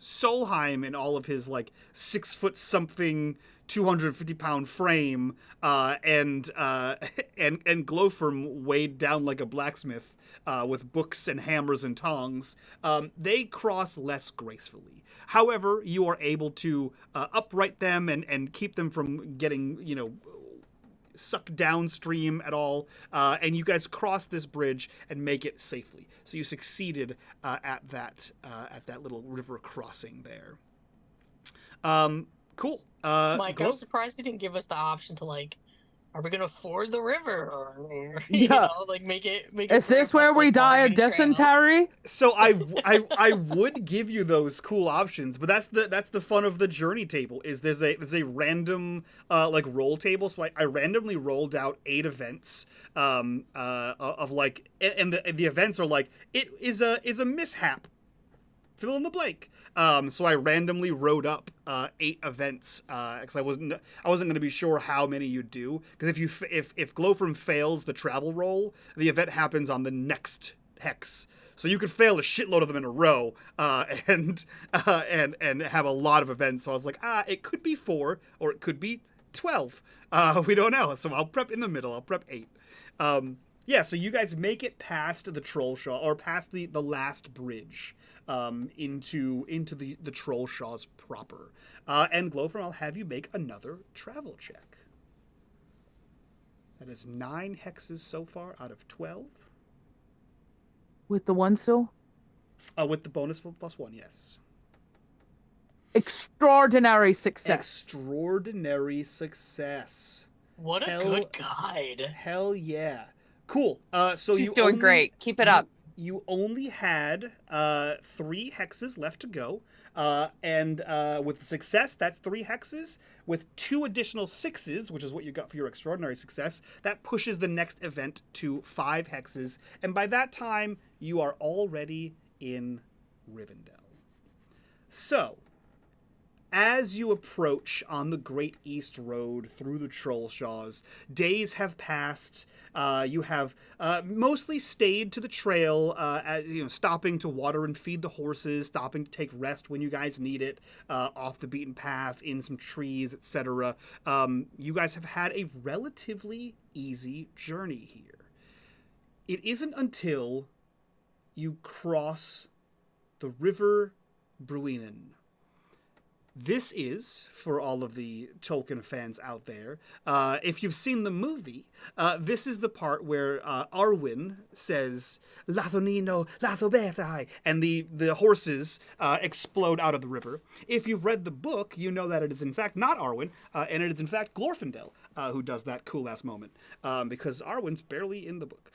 Solheim, in all of his 6 foot something, 250-pound frame, and Glowfirm weighed down like a blacksmith with books and hammers and tongs, they cross less gracefully. However, you are able to upright them and keep them from getting, sucked downstream at all, and you guys cross this bridge and make it safely. So you succeeded at that little river crossing there. Cool. Mike, I'm surprised you didn't give us the option to are we gonna ford the river or make it? Is this where we die of dysentery? So I would give you those cool options, but that's the fun of the journey table. Is there's a random roll table. So I randomly rolled out 8 events and the events are it is a mishap. Fill in the blank. So I randomly wrote up 8 events because I wasn't going to be sure how many you'd do. Because if Glowfirm fails the travel roll, the event happens on the next hex. So you could fail a shitload of them in a row and have a lot of events. So I was like, it could be 4 or it could be 12. We don't know. So I'll prep in the middle. I'll prep 8. Yeah. So you guys make it past the Trollshaw or past the last bridge. Into the Trollshaws proper. And Glowfirm, I'll have you make another travel check. That is 9 hexes so far out of 12. With the 1 still? With the bonus +1, yes. Extraordinary success. Extraordinary success. What a good guide. Hell yeah. Cool. So He's doing great. Keep it up. You only had 3 hexes left to go, and with success, that's 3 hexes. With 2 additional 6s, which is what you got for your extraordinary success, that pushes the next event to 5 hexes, and by that time, you are already in Rivendell. So, as you approach on the Great East Road through the Trollshaws, days have passed. You have mostly stayed to the trail, stopping to water and feed the horses, stopping to take rest when you guys need it, off the beaten path, in some trees, etc. You guys have had a relatively easy journey here. It isn't until you cross the River Bruinen. This is, for all of the Tolkien fans out there, if you've seen the movie, this is the part where Arwen says, Lathonino, Lathobethai, and the horses explode out of the river. If you've read the book, you know that it is in fact not Arwen, and it is in fact Glorfindel who does that cool-ass moment, because Arwen's barely in the book.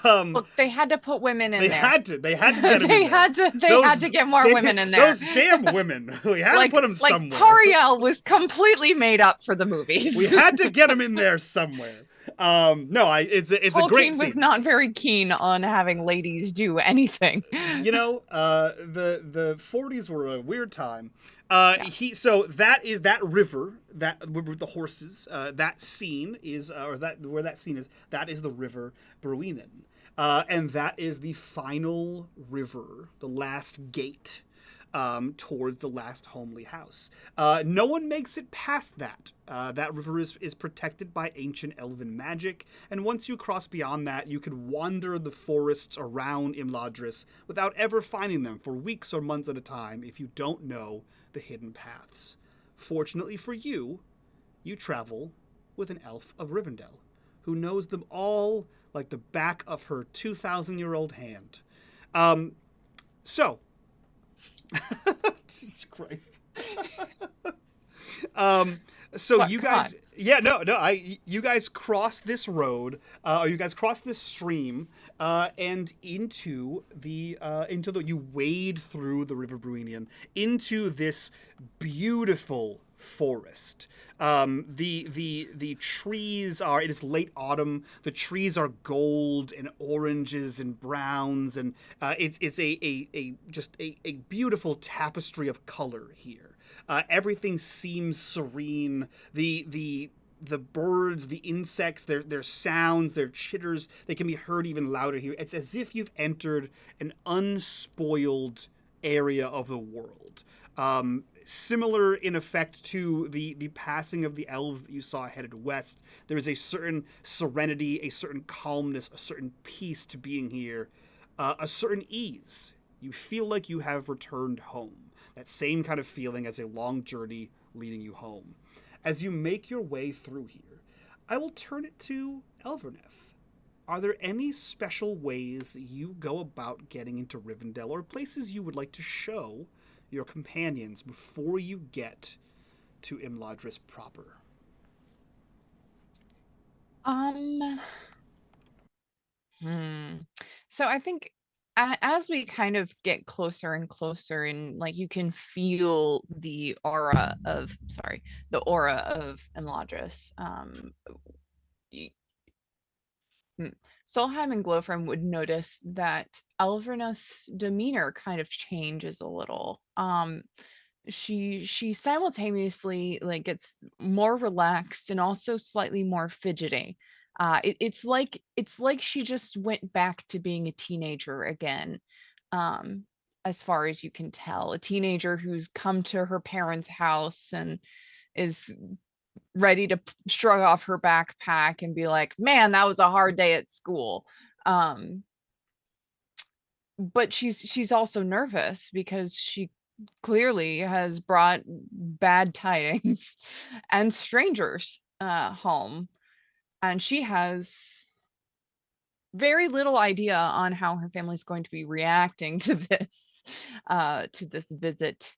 Look, they had to put women in there. They had to get them in there. They had to get more women in there. Those damn women. We had to put them somewhere. Tariel was completely made up for the movies. We had to get them in there somewhere. No, it's a great Tolkien was scene. not very keen on having ladies do anything. You know, the 40s were a weird time. Yeah. So that is that river, that with the horses. That scene is, or that where that scene is, that is the river Bruinen, and that is the final river, the last gate. Towards the last homely house. No one makes it past that. That river is protected by ancient elven magic, and once you cross beyond that, you can wander the forests around Imladris without ever finding them for weeks or months at a time if you don't know the hidden paths. Fortunately for you, you travel with an elf of Rivendell, who knows them all like the back of her 2,000-year-old hand. So, Jesus Christ. So What? you Come guys, on. yeah, no, you guys cross this road, or you guys cross this stream, and into the, you wade through the River Bruinian into this beautiful forest. The trees are, it is late autumn. The trees are gold and oranges and browns, and it's a beautiful tapestry of color here. Everything seems serene. The birds, the insects, their sounds, their chitters, they can be heard even louder here. It's as if you've entered an unspoiled area of the world. Similar in effect to the passing of the elves that you saw headed west. There is a certain serenity, a certain calmness, a certain peace to being here, a certain ease. You feel like you have returned home. That same kind of feeling as a long journey leading you home. As you make your way through here, I will turn it to Elverneth. Are there any special ways that you go about getting into Rivendell, or places you would like to show your companions before you get to Imladris proper? So I think as we kind of get closer and closer, and like you can feel the aura of Imladris. y- Solheim and Glowframe would notice that Elverneth's demeanor kind of changes a little. She simultaneously like gets more relaxed and also slightly more fidgety. It's like she just went back to being a teenager again. um as far as you can tell, a teenager who's come to her parents' house and is ready to shrug off her backpack and be like, man, that was a hard day at school. um but she's also nervous because she clearly has brought bad tidings and strangers home, and she has very little idea on how her family's going to be reacting to this visit.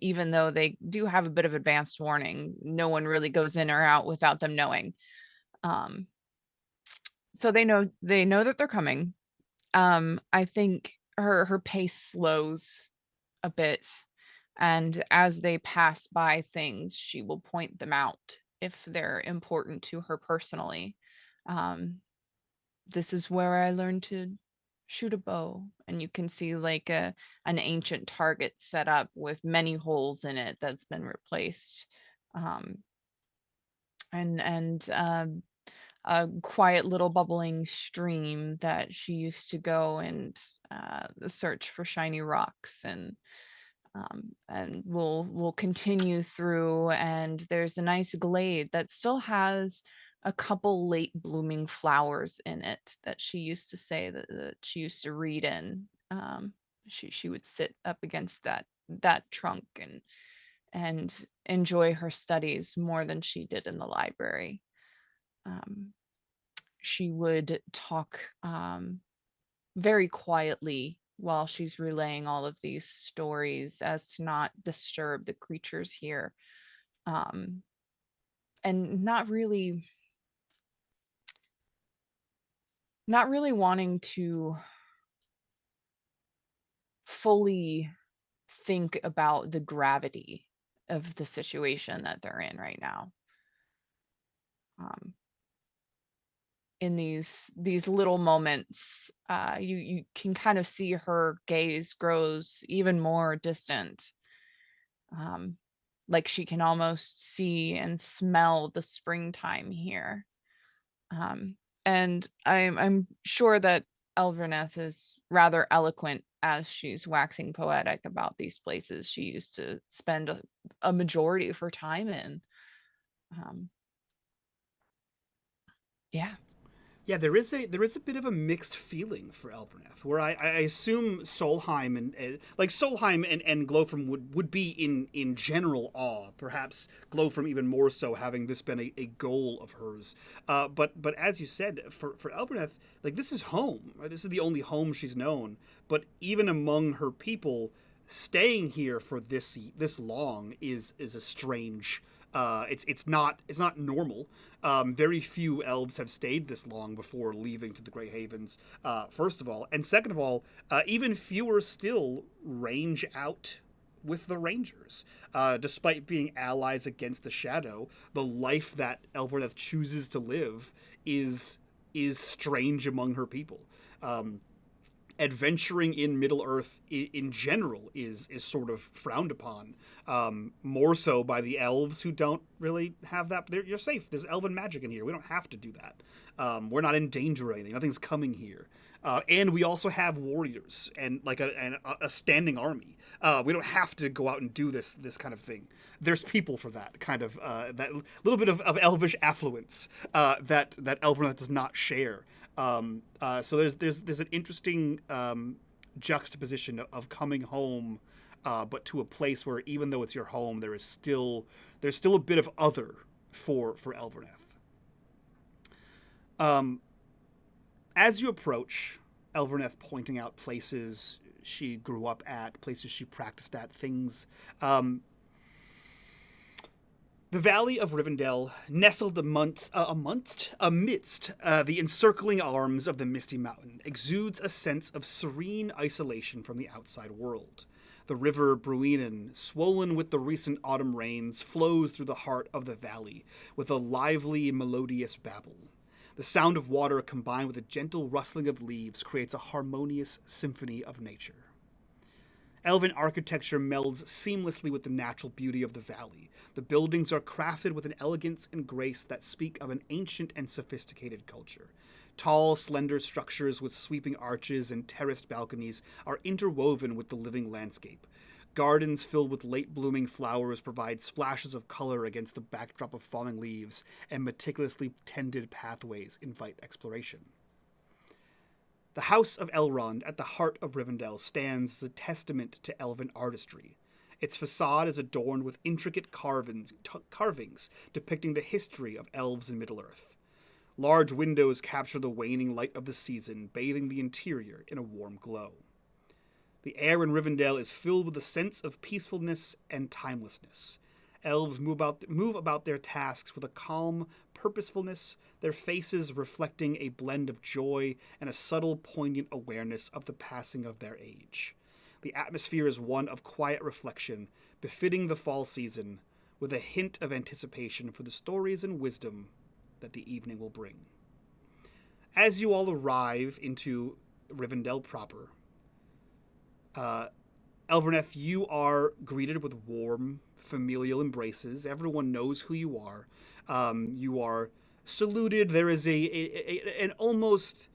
Even though they do have a bit of advanced warning, no one really goes in or out without them knowing. um so they know that they're coming. I think her pace slows a bit, and as they pass by things, she will point them out if they're important to her personally. um this is where I learned to shoot a bow, and you can see like an ancient target set up with many holes in it that's been replaced. um and a quiet little bubbling stream that she used to go and search for shiny rocks, and we'll continue through, and there's a nice glade that still has a couple late blooming flowers in it that she used to say that she used to read in. She would sit up against that trunk and enjoy her studies more than she did in the library. um, she would talk very quietly while she's relaying all of these stories as to not disturb the creatures here. And not really wanting to fully think about the gravity of the situation that they're in right now. um in these little moments. You can kind of see her gaze grows even more distant. Like she can almost see and smell the springtime here. And I'm sure that Elverneth is rather eloquent as she's waxing poetic about these places she used to spend a majority of her time in. Um, yeah. Yeah, there is a bit of a mixed feeling for Elverneth, where I assume Solheim and like Solheim and Glowfram would be in general awe. Perhaps Glowfram even more so, having this been a goal of hers. But as you said, for Elverneth, like this is home. Right? This is the only home she's known. But even among her people, staying here for this long is a strange. It's not normal. Very few elves have stayed this long before leaving to the Grey Havens. First of all, and second of all, even fewer still range out with the Rangers. Despite being allies against the Shadow, the life that Elverneth chooses to live is strange among her people. Adventuring in Middle Earth in general is sort of frowned upon, more so by the elves, who don't really have that. You're safe. There's elven magic in here. We don't have to do that. We're not in danger or anything. Nothing's coming here. And we also have warriors and like a standing army. We don't have to go out and do this kind of thing. There's people for that kind of that little bit of elvish affluence that Elverneth does not share. So there's an interesting juxtaposition of coming home, but to a place where even though it's your home, there's still a bit of other for Elverneth. As you approach, Elverneth pointing out places she grew up at, places she practiced at, things. The Valley of Rivendell, nestled amidst the encircling arms of the Misty Mountain, exudes a sense of serene isolation from the outside world. The river Bruinen, swollen with the recent autumn rains, flows through the heart of the valley with a lively, melodious babble. The sound of water combined with a gentle rustling of leaves creates a harmonious symphony of nature. Elven architecture melds seamlessly with the natural beauty of the valley. The buildings are crafted with an elegance and grace that speak of an ancient and sophisticated culture. Tall, slender structures with sweeping arches and terraced balconies are interwoven with the living landscape. Gardens filled with late-blooming flowers provide splashes of color against the backdrop of falling leaves, and meticulously tended pathways invite exploration. The House of Elrond at the heart of Rivendell stands as a testament to elven artistry. Its facade is adorned with intricate carvings depicting the history of elves in Middle-earth. Large windows capture the waning light of the season, bathing the interior in a warm glow. The air in Rivendell is filled with a sense of peacefulness and timelessness. Elves move about their tasks with a calm purposefulness, their faces reflecting a blend of joy and a subtle, poignant awareness of the passing of their age. The atmosphere is one of quiet reflection, befitting the fall season, with a hint of anticipation for the stories and wisdom that the evening will bring. As you all arrive into Rivendell proper, Elverneth, you are greeted with warm, familial embraces. Everyone knows who you are. You are saluted. There is an almost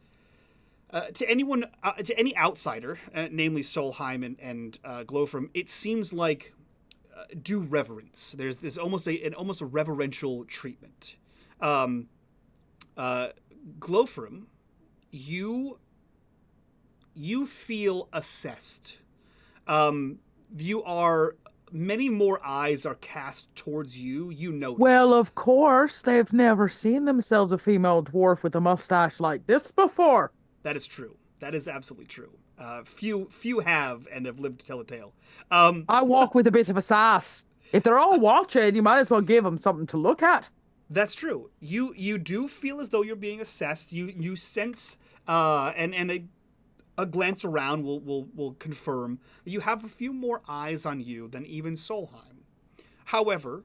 to anyone, to any outsider, namely Solheim and Glowfram, it seems like due reverence. There's almost a reverential treatment. Glowfram, you feel assessed. Many more eyes are cast towards you. You notice. Well, of course, they've never seen themselves a female dwarf with a mustache like this before. That is true. That is absolutely true. Few have and have lived to tell a tale. I walk with a bit of a sass. If they're all watching, you might as well give them something to look at. That's true. You do feel as though you're being assessed. You sense and a glance around will confirm that you have a few more eyes on you than even Solheim. However,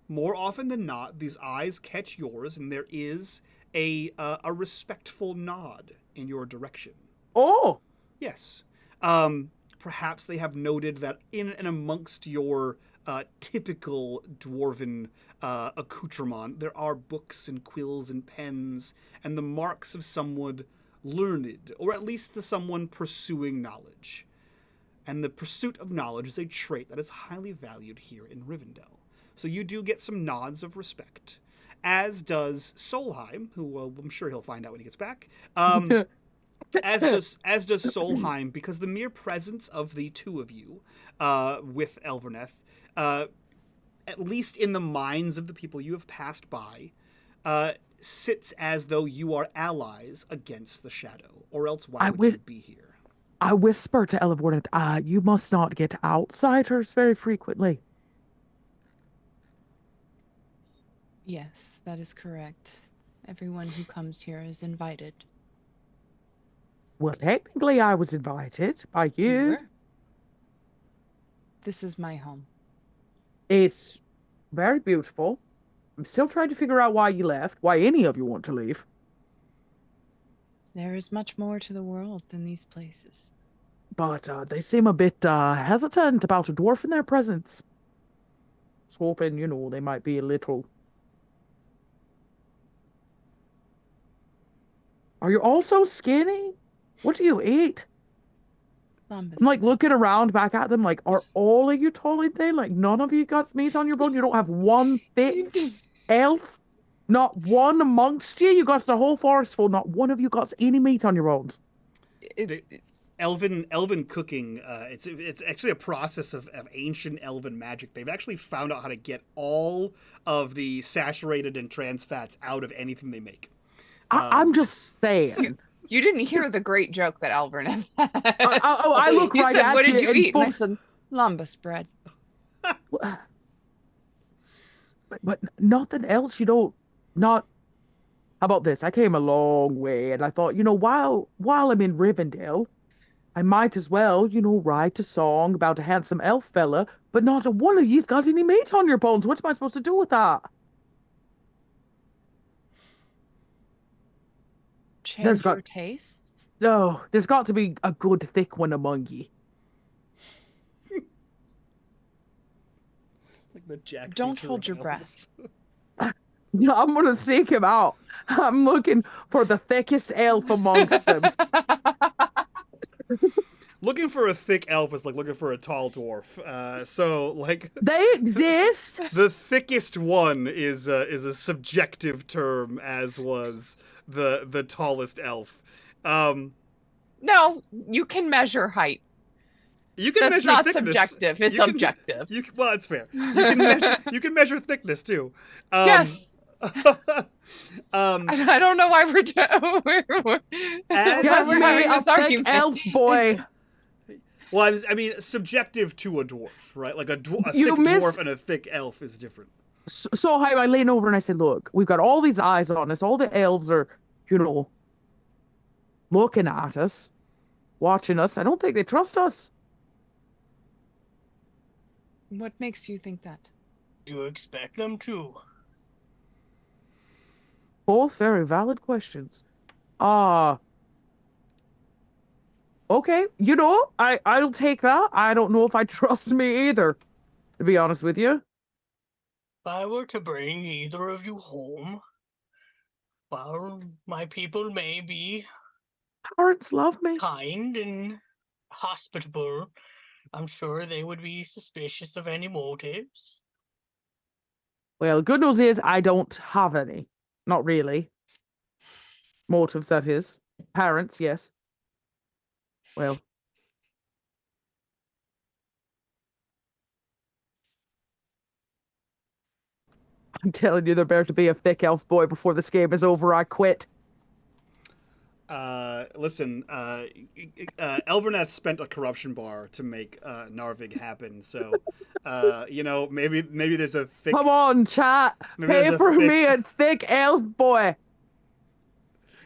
more often than not, these eyes catch yours, and there is a respectful nod in your direction. Oh, Yes. Perhaps they have noted that in and amongst your typical dwarven accoutrement, there are books and quills and pens and the marks of someone learned, or at least the someone pursuing knowledge. And the pursuit of knowledge is a trait that is highly valued here in Rivendell. So you do get some nods of respect, as does Solheim, who I'm sure he'll find out when he gets back. As does Solheim, because the mere presence of the two of you with Elverneth, at least in the minds of the people you have passed by, sits as though you are allies against the shadow, or else why would you be here? I whisper to Elverneth, you must not get outsiders very frequently. Yes, that is correct. Everyone who comes here is invited. Well, technically, I was invited by you. were? This is my home. It's very beautiful. I'm still trying to figure out why you left, why any of you want to leave. There is much more to the world than these places. But they seem a bit hesitant about a dwarf in their presence. Was hoping, they might be a little... Are you all so skinny? What do you eat? I'm like looking around back at them like, are all of you totally thin? Like none of you got meat on your bone? You don't have one thick elf? Not one amongst you? You got the whole forest full, not one of you got any meat on your bones. Elven cooking, it's actually a process of ancient elven magic. They've actually found out how to get all of the saturated and trans fats out of anything they make. I'm just saying. So you didn't hear the great joke that Elverneth had. I look you right said, at what did you eat? and And I said, lembas bread. But nothing else, not... How about this? I came a long way, and I thought, while I'm in Rivendell, I might as well, write a song about a handsome elf fella, but not a one of you's got any meat on your bones. What am I supposed to do with that? Change your tastes? No, there's got to be a good thick one among ye. Like the Jack Don't Reacher hold of your elves. breath. I'm gonna seek him out. I'm looking for the thickest elf amongst them. Looking for a thick elf is like looking for a tall dwarf. They exist. The thickest one is a subjective term, as was the tallest elf. No, you can measure height. You can That's measure not thickness. subjective. It's objective. Well, it's fair. You can measure thickness too. Yes. I I don't know why we're having this argument. Elf boy. Well, I mean, subjective to a dwarf, right? Like a thick dwarf and a thick elf is different. So I lean over and I said, look, we've got all these eyes on us. All the elves are, looking at us, watching us. I don't think they trust us. What makes you think that? Do you expect them to? Both very valid questions. Okay, I'll take that. I don't know if I trust me either, to be honest with you. If I were to bring either of you home, well, my people may be Parents love me. kind and hospitable. I'm sure they would be suspicious of any motives. Well, the good news is I don't have any. Not really. Motives, that is. Parents, yes. Well. I'm telling you, there better to be a thick elf boy before this game is over. I quit. Listen, Elverneth spent a corruption bar to make Narvik happen, so maybe there's a thick... Come on, chat. Pay for me a thick elf boy.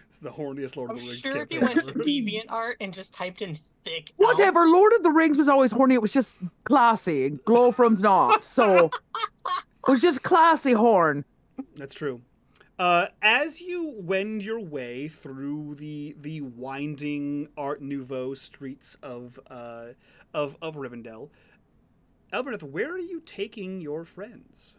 It's the horniest Lord of the Rings Sure, if campaign you went to ever. DeviantArt and just typed in thick Whatever, elf. Lord of the Rings was always horny. It was just classy. Glowfrom's not, so it was just classy horn. That's true. As you wend your way through the winding Art Nouveau streets of Rivendell, Elverneth, where are you taking your friends?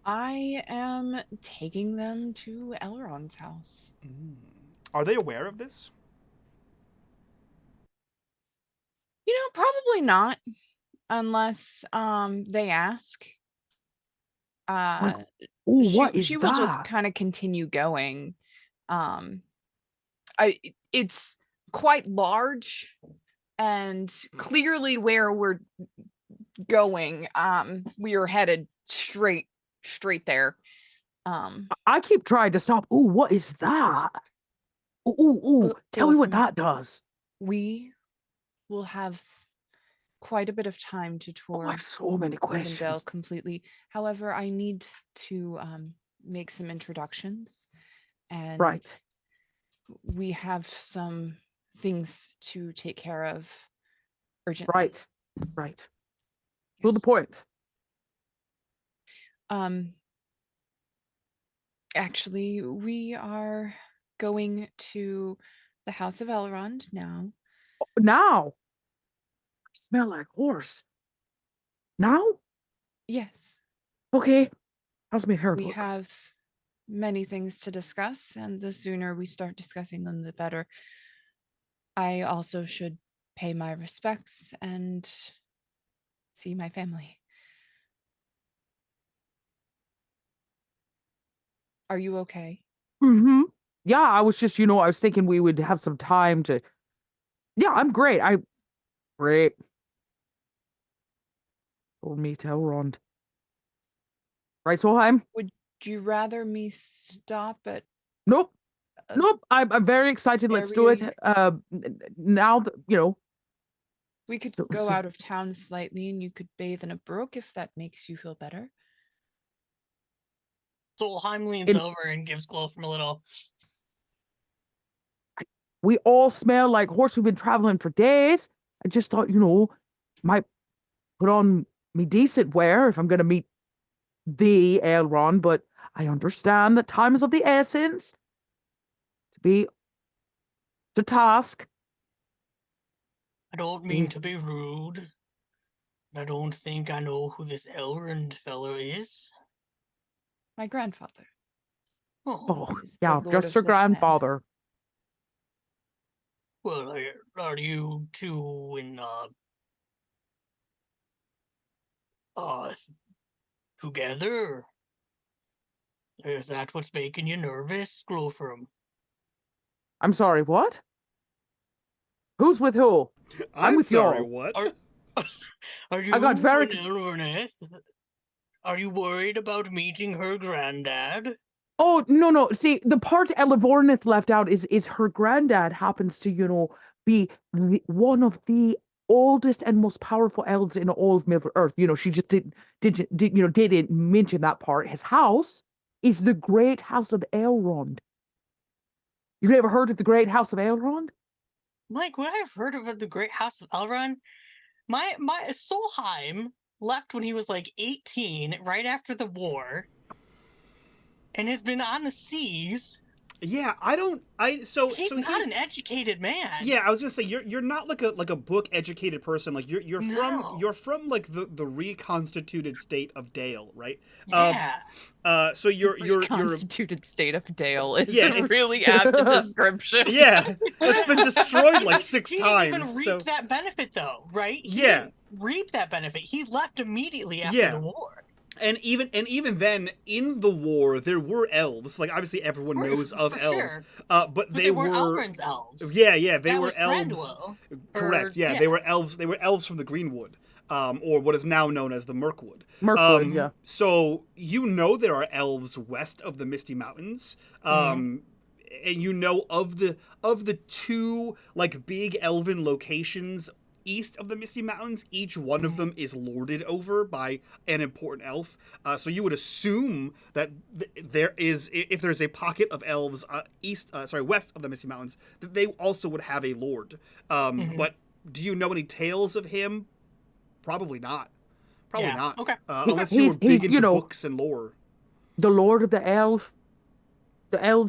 I am taking them to Elrond's house. Are they aware of this? Probably not, unless they ask. Like, oh, She what is she will just that? kind of continue going. It's quite large and clearly where we're going. We are headed straight there. I keep trying to stop. Oh, what is that? Oh, tell me what that does. We will have quite a bit of time to Oh, I tour have so many questions. Rivendell completely. However, I need to make some introductions, and Right. we have some things to take care of urgently. Right. Yes. To the point. Actually, we are going to the House of Elrond now. Now. I smell like horse. Now? Yes. Okay. How's my hair We look? have many things to discuss, and the sooner we start discussing them, the better. I also should pay my respects and see my family. Are you okay? Mm-hmm. Yeah, I was just, I was thinking we would have some time to. Yeah, I'm great. Great. Or meet Elrond. Right, Solheim? Would you rather me stop at Nope. Nope. I'm very excited. Let's do it. Now that, we could so- go so- out of town slightly and you could bathe in a brook if that makes you feel better. Solheim leans over and gives Glowfrom a little. We all smell like horse. We've been traveling for days. I just thought, might put on me decent wear if I'm going to meet the Elrond, but I understand that time is of the essence. It's a task. I don't mean to be rude. I don't think I know who this Elrond fellow is. My grandfather. Oh, is the yeah, lord just of her this land. grandfather. Well, are you two in together? Is that what's making you nervous, Glowfrom? I'm sorry, what? Who's with who? I'm with sorry, y'all. what? Are you I got very- and Elverneth? Are you worried about meeting her granddad? Oh, no. See, the part Elevornith left out is her granddad happens to, be one of the oldest and most powerful elves in all of Middle Earth. She just didn't mention that part. His house is the Great House of Elrond. You've ever heard of the Great House of Elrond? Like, would I have heard of the Great House of Elrond? My Solheim left when he was like 18, right after the war, and has been on the seas. Yeah, He's not an educated man. Yeah, I was gonna say you're not like a book educated person. Like you're from like the reconstituted state of Dale, right? Yeah. So you're Reconstituted state of Dale is Yeah, a really apt description. Yeah, it's been destroyed like 6 He times. didn't even reap that benefit, though, right? He Yeah. didn't reap that benefit. He left immediately after the war. And even then, in the war, there were elves. Like obviously, everyone knows of elves. Sure. But they were were Elrond's elves. Yeah, they That were was elves. Thranduil. Correct. Yeah, they were elves. They were elves from the Greenwood, or what is now known as the Mirkwood. Mirkwood, yeah. So there are elves west of the Misty Mountains. And of the 2 like big elven locations east of the Misty Mountains, each one of them is lorded over by an important elf. So you would assume that there is, if there's a pocket of elves west of the Misty Mountains, that they also would have a lord. But do you know any tales of him? Probably not. Probably not. Okay. Unless you were big into books and lore. the Lord of the elves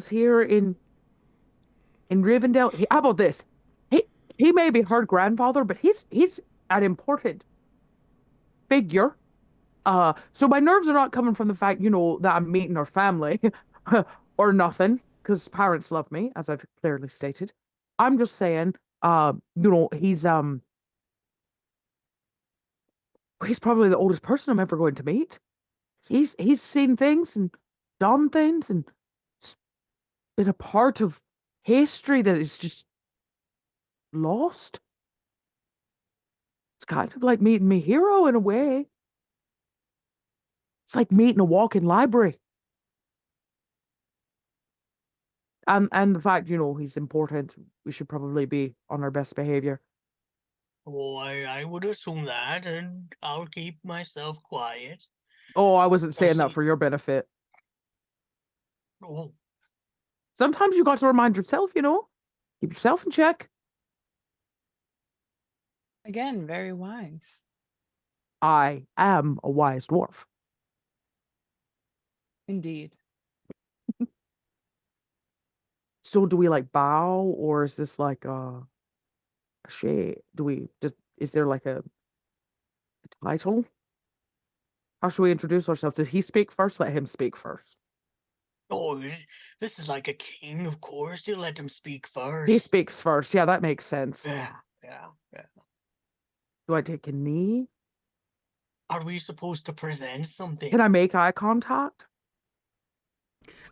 here in Rivendell. How about this? He he may be her grandfather, but he's an important figure. So my nerves are not coming from the fact, that I'm meeting her family or nothing, because parents love me, as I've clearly stated. I'm just saying, he's probably the oldest person I'm ever going to meet. He's seen things and done things and been a part of history that is just lost. It's kind of like meeting my hero in a way. It's like meeting a walking library. And the fact, he's important, we should probably be on our best behavior. Oh, I would assume that, and I'll keep myself quiet. Oh, I wasn't saying that Mostly- for your benefit. Oh, Sometimes you got to remind yourself, keep yourself in check. Again, very wise. I am a wise dwarf. Indeed. So do we like bow, or is this like a shade? Is there like a title? How should we introduce ourselves? Did he speak first? Let him speak first. oh, this is like a king, of course. You let him speak He first. speaks first. Yeah, that makes sense. Yeah. Do I take a knee? Are we supposed to present something? Can I make eye contact?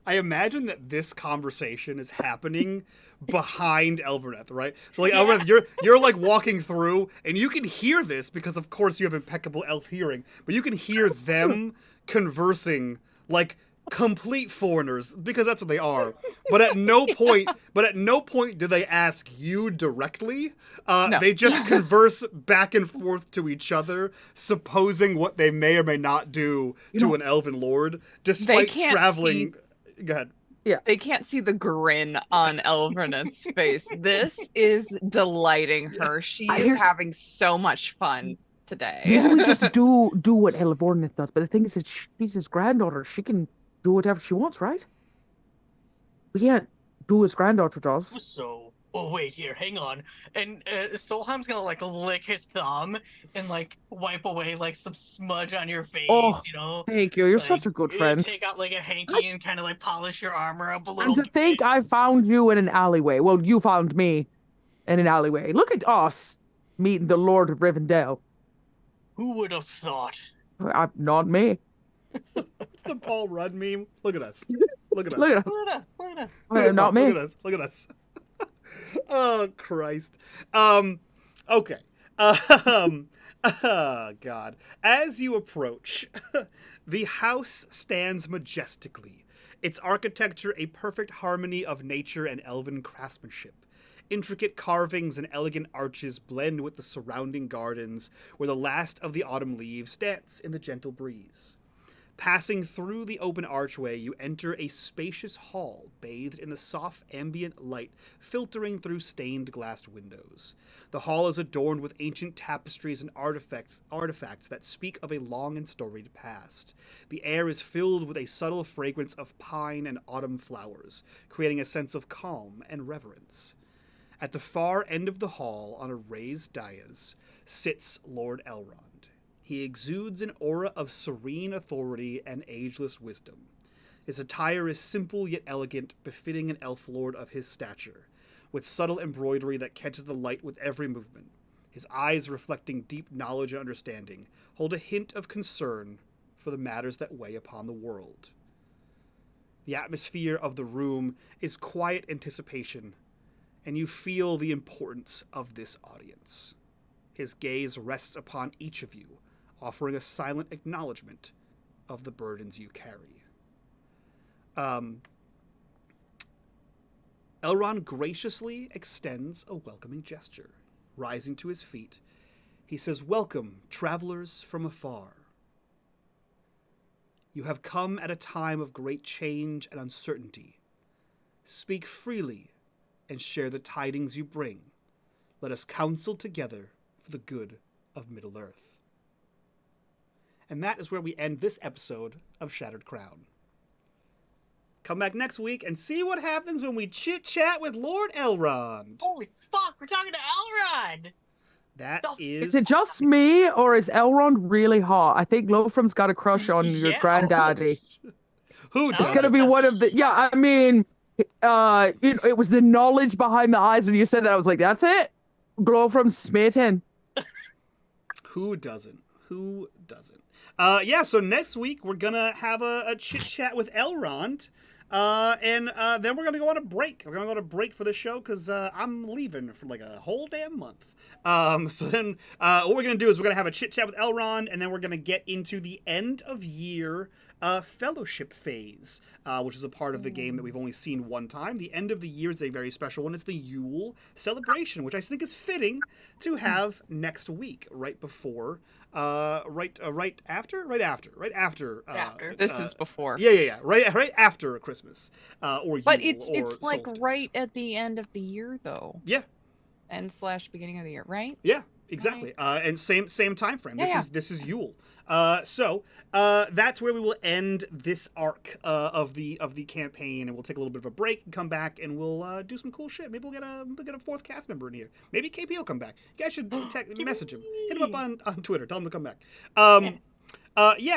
I imagine that this conversation is happening behind Elverneth, right? So like Elverneth, you're like walking through, and you can hear this because of course you have impeccable elf hearing, but you can hear them conversing like complete foreigners, because that's what they are. But at no point do they ask you directly. No. They just converse back and forth to each other, supposing what they may or may not do to an elven lord, despite can't traveling. Go ahead. They can't see the grin on Elverneth's face. This is delighting her. She is Here's- having so much fun today. Maybe we just do what Elvornith does. But the thing is that she's his granddaughter. She can do whatever she wants, right? We can't do his granddaughter does. So, oh wait, here, hang on. And Solheim's gonna like lick his thumb and like wipe away like some smudge on your face, Oh, you know? Thank you. You're Like, such a good friend. Take out like a hanky and kind of like polish your armor up a little And to bit. think I found you in an alleyway. Well, you found me in an alleyway. Look at us meeting the Lord of Rivendell. Who would have thought? Not me. The Paul Rudd meme. Look at us. Look at us. Look at us. Look at us, look at us. Not me. Look at us. Look at us. Oh Christ. Okay. God. As you approach, the house stands majestically. Its architecture a perfect harmony of nature and elven craftsmanship. Intricate carvings and elegant arches blend with the surrounding gardens, where the last of the autumn leaves dance in the gentle breeze. Passing through the open archway, you enter a spacious hall bathed in the soft ambient light filtering through stained glass windows. The hall is adorned with ancient tapestries and artifacts that speak of a long and storied past. The air is filled with a subtle fragrance of pine and autumn flowers, creating a sense of calm and reverence. At the far end of the hall, on a raised dais, sits Lord Elrond. He exudes an aura of serene authority and ageless wisdom. His attire is simple yet elegant, befitting an elf lord of his stature, with subtle embroidery that catches the light with every movement. His eyes, reflecting deep knowledge and understanding, hold a hint of concern for the matters that weigh upon the world. The atmosphere of the room is quiet anticipation, and you feel the importance of this audience. His gaze rests upon each of you, offering a silent acknowledgement of the burdens you carry. Elrond graciously extends a welcoming gesture. Rising to his feet, he says, "Welcome, travelers from afar. You have come at a time of great change and uncertainty. Speak freely and share the tidings you bring. Let us counsel together for the good of Middle-earth." And that is where we end this episode of Shattered Crown. Come back next week and see what happens when we chit-chat with Lord Elrond. Holy fuck, we're talking to Elrond! That Is it just me, or is Elrond really hot? I think Lothrum's got a crush on your Yeah. granddaddy. Who It's does gonna be one of the. Yeah, I mean, it was the knowledge behind the eyes when you said that. I was like, that's it. Glowfrom's smitten. Who doesn't? Who doesn't? Yeah, so next week we're gonna have a chit-chat with Elrond. And then we're gonna go on a break. We're gonna go on a break for the show because I'm leaving for like a whole damn month. So then what we're gonna do is we're gonna have a chit chat with Elrond, and then we're gonna get into the end of year fellowship phase, which is a part of the game that we've only seen one time. The end of the year is a very special one. It's the Yule celebration, which I think is fitting to have next week, right before. Right after. This is before. Yeah. Right after Christmas, or But Yule, it's or like solstice. right at the end of the year, though. Yeah. And / beginning of the year, right? Yeah, exactly. And same time frame. This is Yule. So that's where we will end this arc of the campaign, and we'll take a little bit of a break and come back, and we'll do some cool shit. Maybe we'll get a fourth cast member in here. Maybe KP will come back. You guys should message him, hit him up on Twitter, tell him to come back.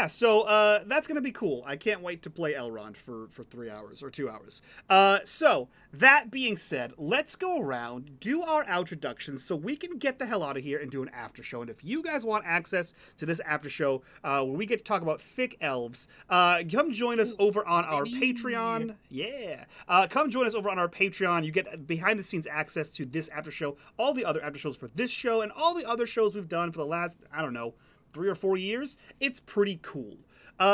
So that's going to be cool. I can't wait to play Elrond for 3 hours or 2 hours. So that being said, let's go around, do our introductions so we can get the hell out of here and do an after show. And if you guys want access to this after show where we get to talk about thick elves, come join us over on our Patreon. Yeah. Come join us over on our Patreon. You get behind the scenes access to this after show, all the other after shows for this show, and all the other shows we've done for the last, 3 or 4 years. It's pretty cool.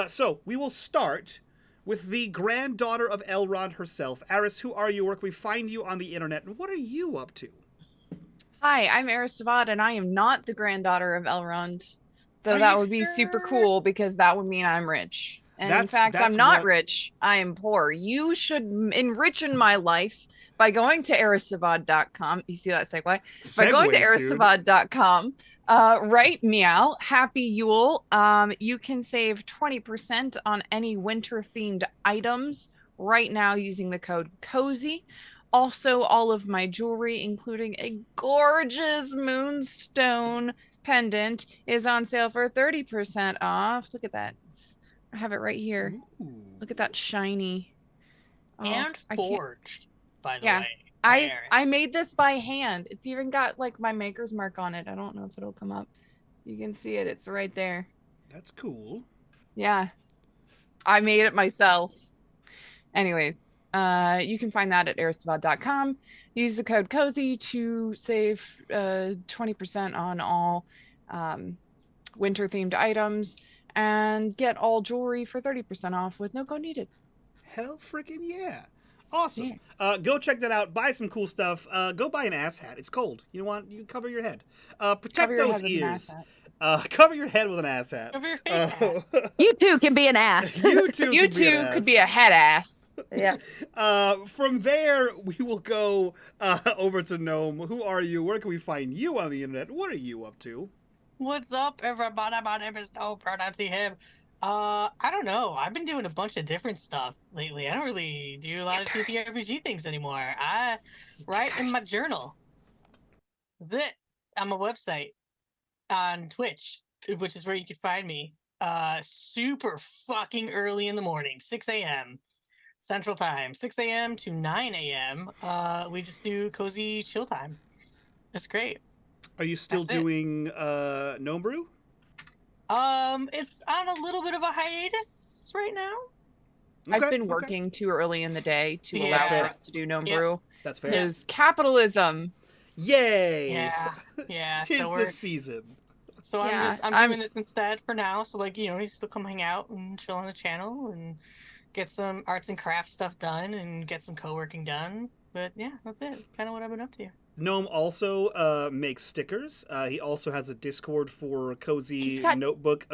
So we will start with the granddaughter of Elrond herself. Aris, who are you? Where can we find you on the internet? And what are you up to? Hi, I'm Eris Savad, and I am not the granddaughter of Elrond. Though that would be super cool because that would mean I'm rich. And in fact, I'm not rich. I am poor. You should enrich in my life by going to erisavad.com. You see that segue? By going to erisavad.com. Right, meow. Happy Yule. You can save 20% on any winter-themed items right now using the code COZY. Also, all of my jewelry, including a gorgeous moonstone pendant, is on sale for 30% off. Look at that. I have it right here. Ooh. Look at that shiny. And forged, by the way. I made this by hand. It's even got like my maker's mark on it. I don't know if it'll come up. You can see it. It's right there. That's cool. Yeah. I made it myself. Anyways, you can find that at erisavad.com. Use the code COZY to save 20% on all winter-themed items and get all jewelry for 30% off with no code needed. Hell freaking yeah. Awesome. Yeah. Go check that out. Buy some cool stuff. Go buy an ass hat. It's cold. You cover your head. Protect those ears. Cover your head with an ass hat. Cover your face hat. You too can be an ass. You too could be a head ass. Yeah. From there, we will go over to Gnome. Who are you? Where can we find you on the internet? What are you up to? What's up, everybody? My name is No Pronounce him. I don't know. I've been doing a bunch of different stuff lately. I don't really do a lot of TTRPG things anymore. I write in my journal. I'm a website on Twitch, which is where you can find me. Super fucking early in the morning, 6 a.m. Central Time, 6 a.m. to 9 a.m. We just do cozy chill time. It's great. Are you still doing Gnome Brew? It's on a little bit of a hiatus right now. I've been working too early in the day to allow for us to do Gnome Brew. That's fair. Because capitalism. Yay! Yeah. Tis the season. So I'm doing this instead for now. So you still come hang out and chill on the channel and get some arts and crafts stuff done and get some co-working done. But yeah, that's it. Kind of what I've been up to. Gnome also makes stickers. He also has a Discord for cozy notebook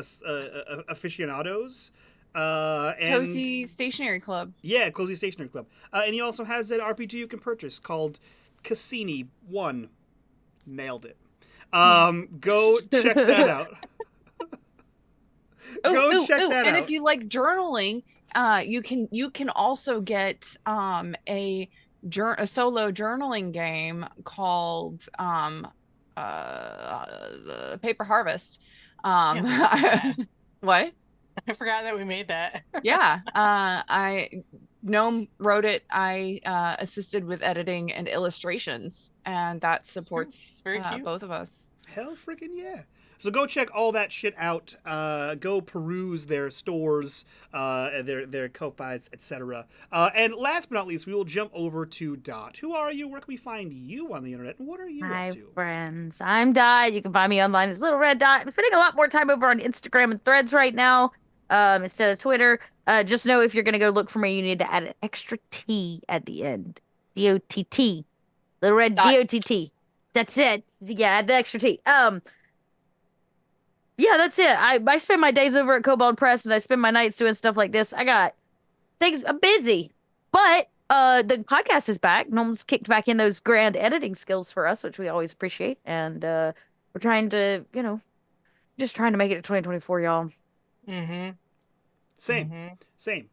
aficionados. And Cozy Stationery Club. Yeah, Cozy Stationery Club. And he also has an RPG you can purchase called Cassini 1. Nailed it. Go check that out. Check that out. And if you like journaling, You can also get a solo journaling game called Paper Harvest. Yeah, we made that. What? I forgot that we made that. Yeah, Gnome wrote it. I assisted with editing and illustrations, and that supports very cute. both of us. Hell freaking yeah. So go check all that shit out. Go peruse their stores, their Ko-Fis, etc. And last but not least, we will jump over to Dot. Who are you? Where can we find you on the internet? And what are you Hi, up to? friends. I'm Dot. You can find me online as Little Red Dot. I'm spending a lot more time over on Instagram and Threads right now, instead of Twitter. Just know if you're gonna go look for me, you need to add an extra T at the end. DOTT. Little Red Dot. DOTT. That's it. Yeah, add the extra T. Yeah, that's it. I spend my days over at Kobold Press and I spend my nights doing stuff like this. I got things. I'm busy, but the podcast is back. Nolan's kicked back in those grand editing skills for us, which we always appreciate, and we're trying to, just trying to make it to 2024, y'all. Mm-hmm. Same.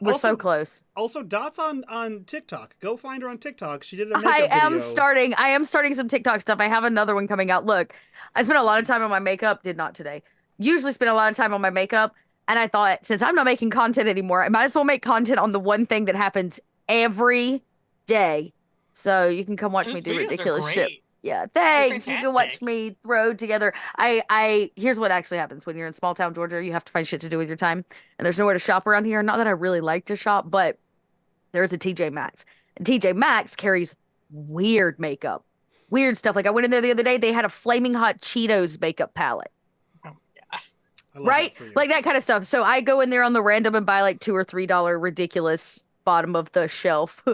We're also, so close. Also, Dot's on TikTok. Go find her on TikTok. She did a makeup I am video. starting some TikTok stuff. I have another one coming out. Look, I spent a lot of time on my makeup. Did not today. Usually spend a lot of time on my makeup. And I thought, since I'm not making content anymore, I might as well make content on the one thing that happens every day. So you can come watch me do ridiculous shit. Yeah, thanks. You can watch me throw together. Here's what actually happens when you're in small town Georgia. You have to find shit to do with your time, and there's nowhere to shop around here. Not that I really like to shop, but there's a TJ Maxx. And TJ Maxx carries weird makeup, weird stuff. Like I went in there the other day, they had a Flaming Hot Cheetos makeup palette. Oh my god! Right, like that kind of stuff. So I go in there on the random and buy like $2 or $3 ridiculous bottom of the shelf.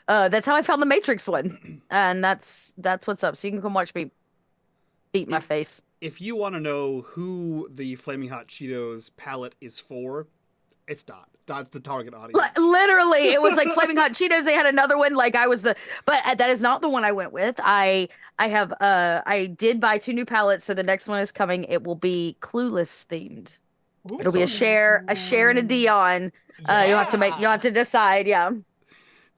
That's how I found the Matrix one, and that's what's up. So you can come watch me beat my face. If you want to know who the Flaming Hot Cheetos palette is for, it's Dot. Dot's the target audience. Literally, it was like Flaming Hot Cheetos. They had another one. Like I was but that is not the one I went with. I did buy 2 new palettes, so the next one is coming. It will be Clueless themed. Ooh, it'll be a Cher, and a Dion. You'll have to decide. Yeah.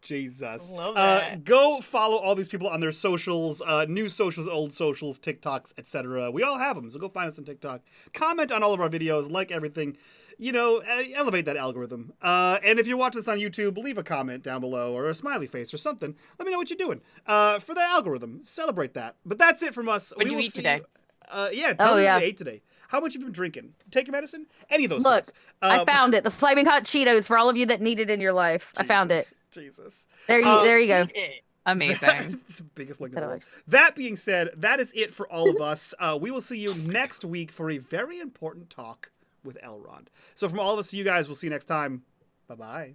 Jesus. Love that. Go follow all these people on their socials, new socials, old socials, TikToks, etc. We all have them, so go find us on TikTok. Comment on all of our videos, like everything. Elevate that algorithm. And if you're watching this on YouTube, leave a comment down below or a smiley face or something. Let me know what you're doing. For the algorithm, celebrate that. But that's it from us. What'd you eat today? Tell me what you ate today. How much have you been drinking? Take your medicine? Any of those things. I found it. The Flaming Hot Cheetos for all of you that need it in your life. Jesus, I found it. Jesus. There you go. Amazing. It's the biggest link in the world. That being said, that is it for all of us. We will see you next week for a very important talk with Elrond. So from all of us to you guys, we'll see you next time. Bye-bye.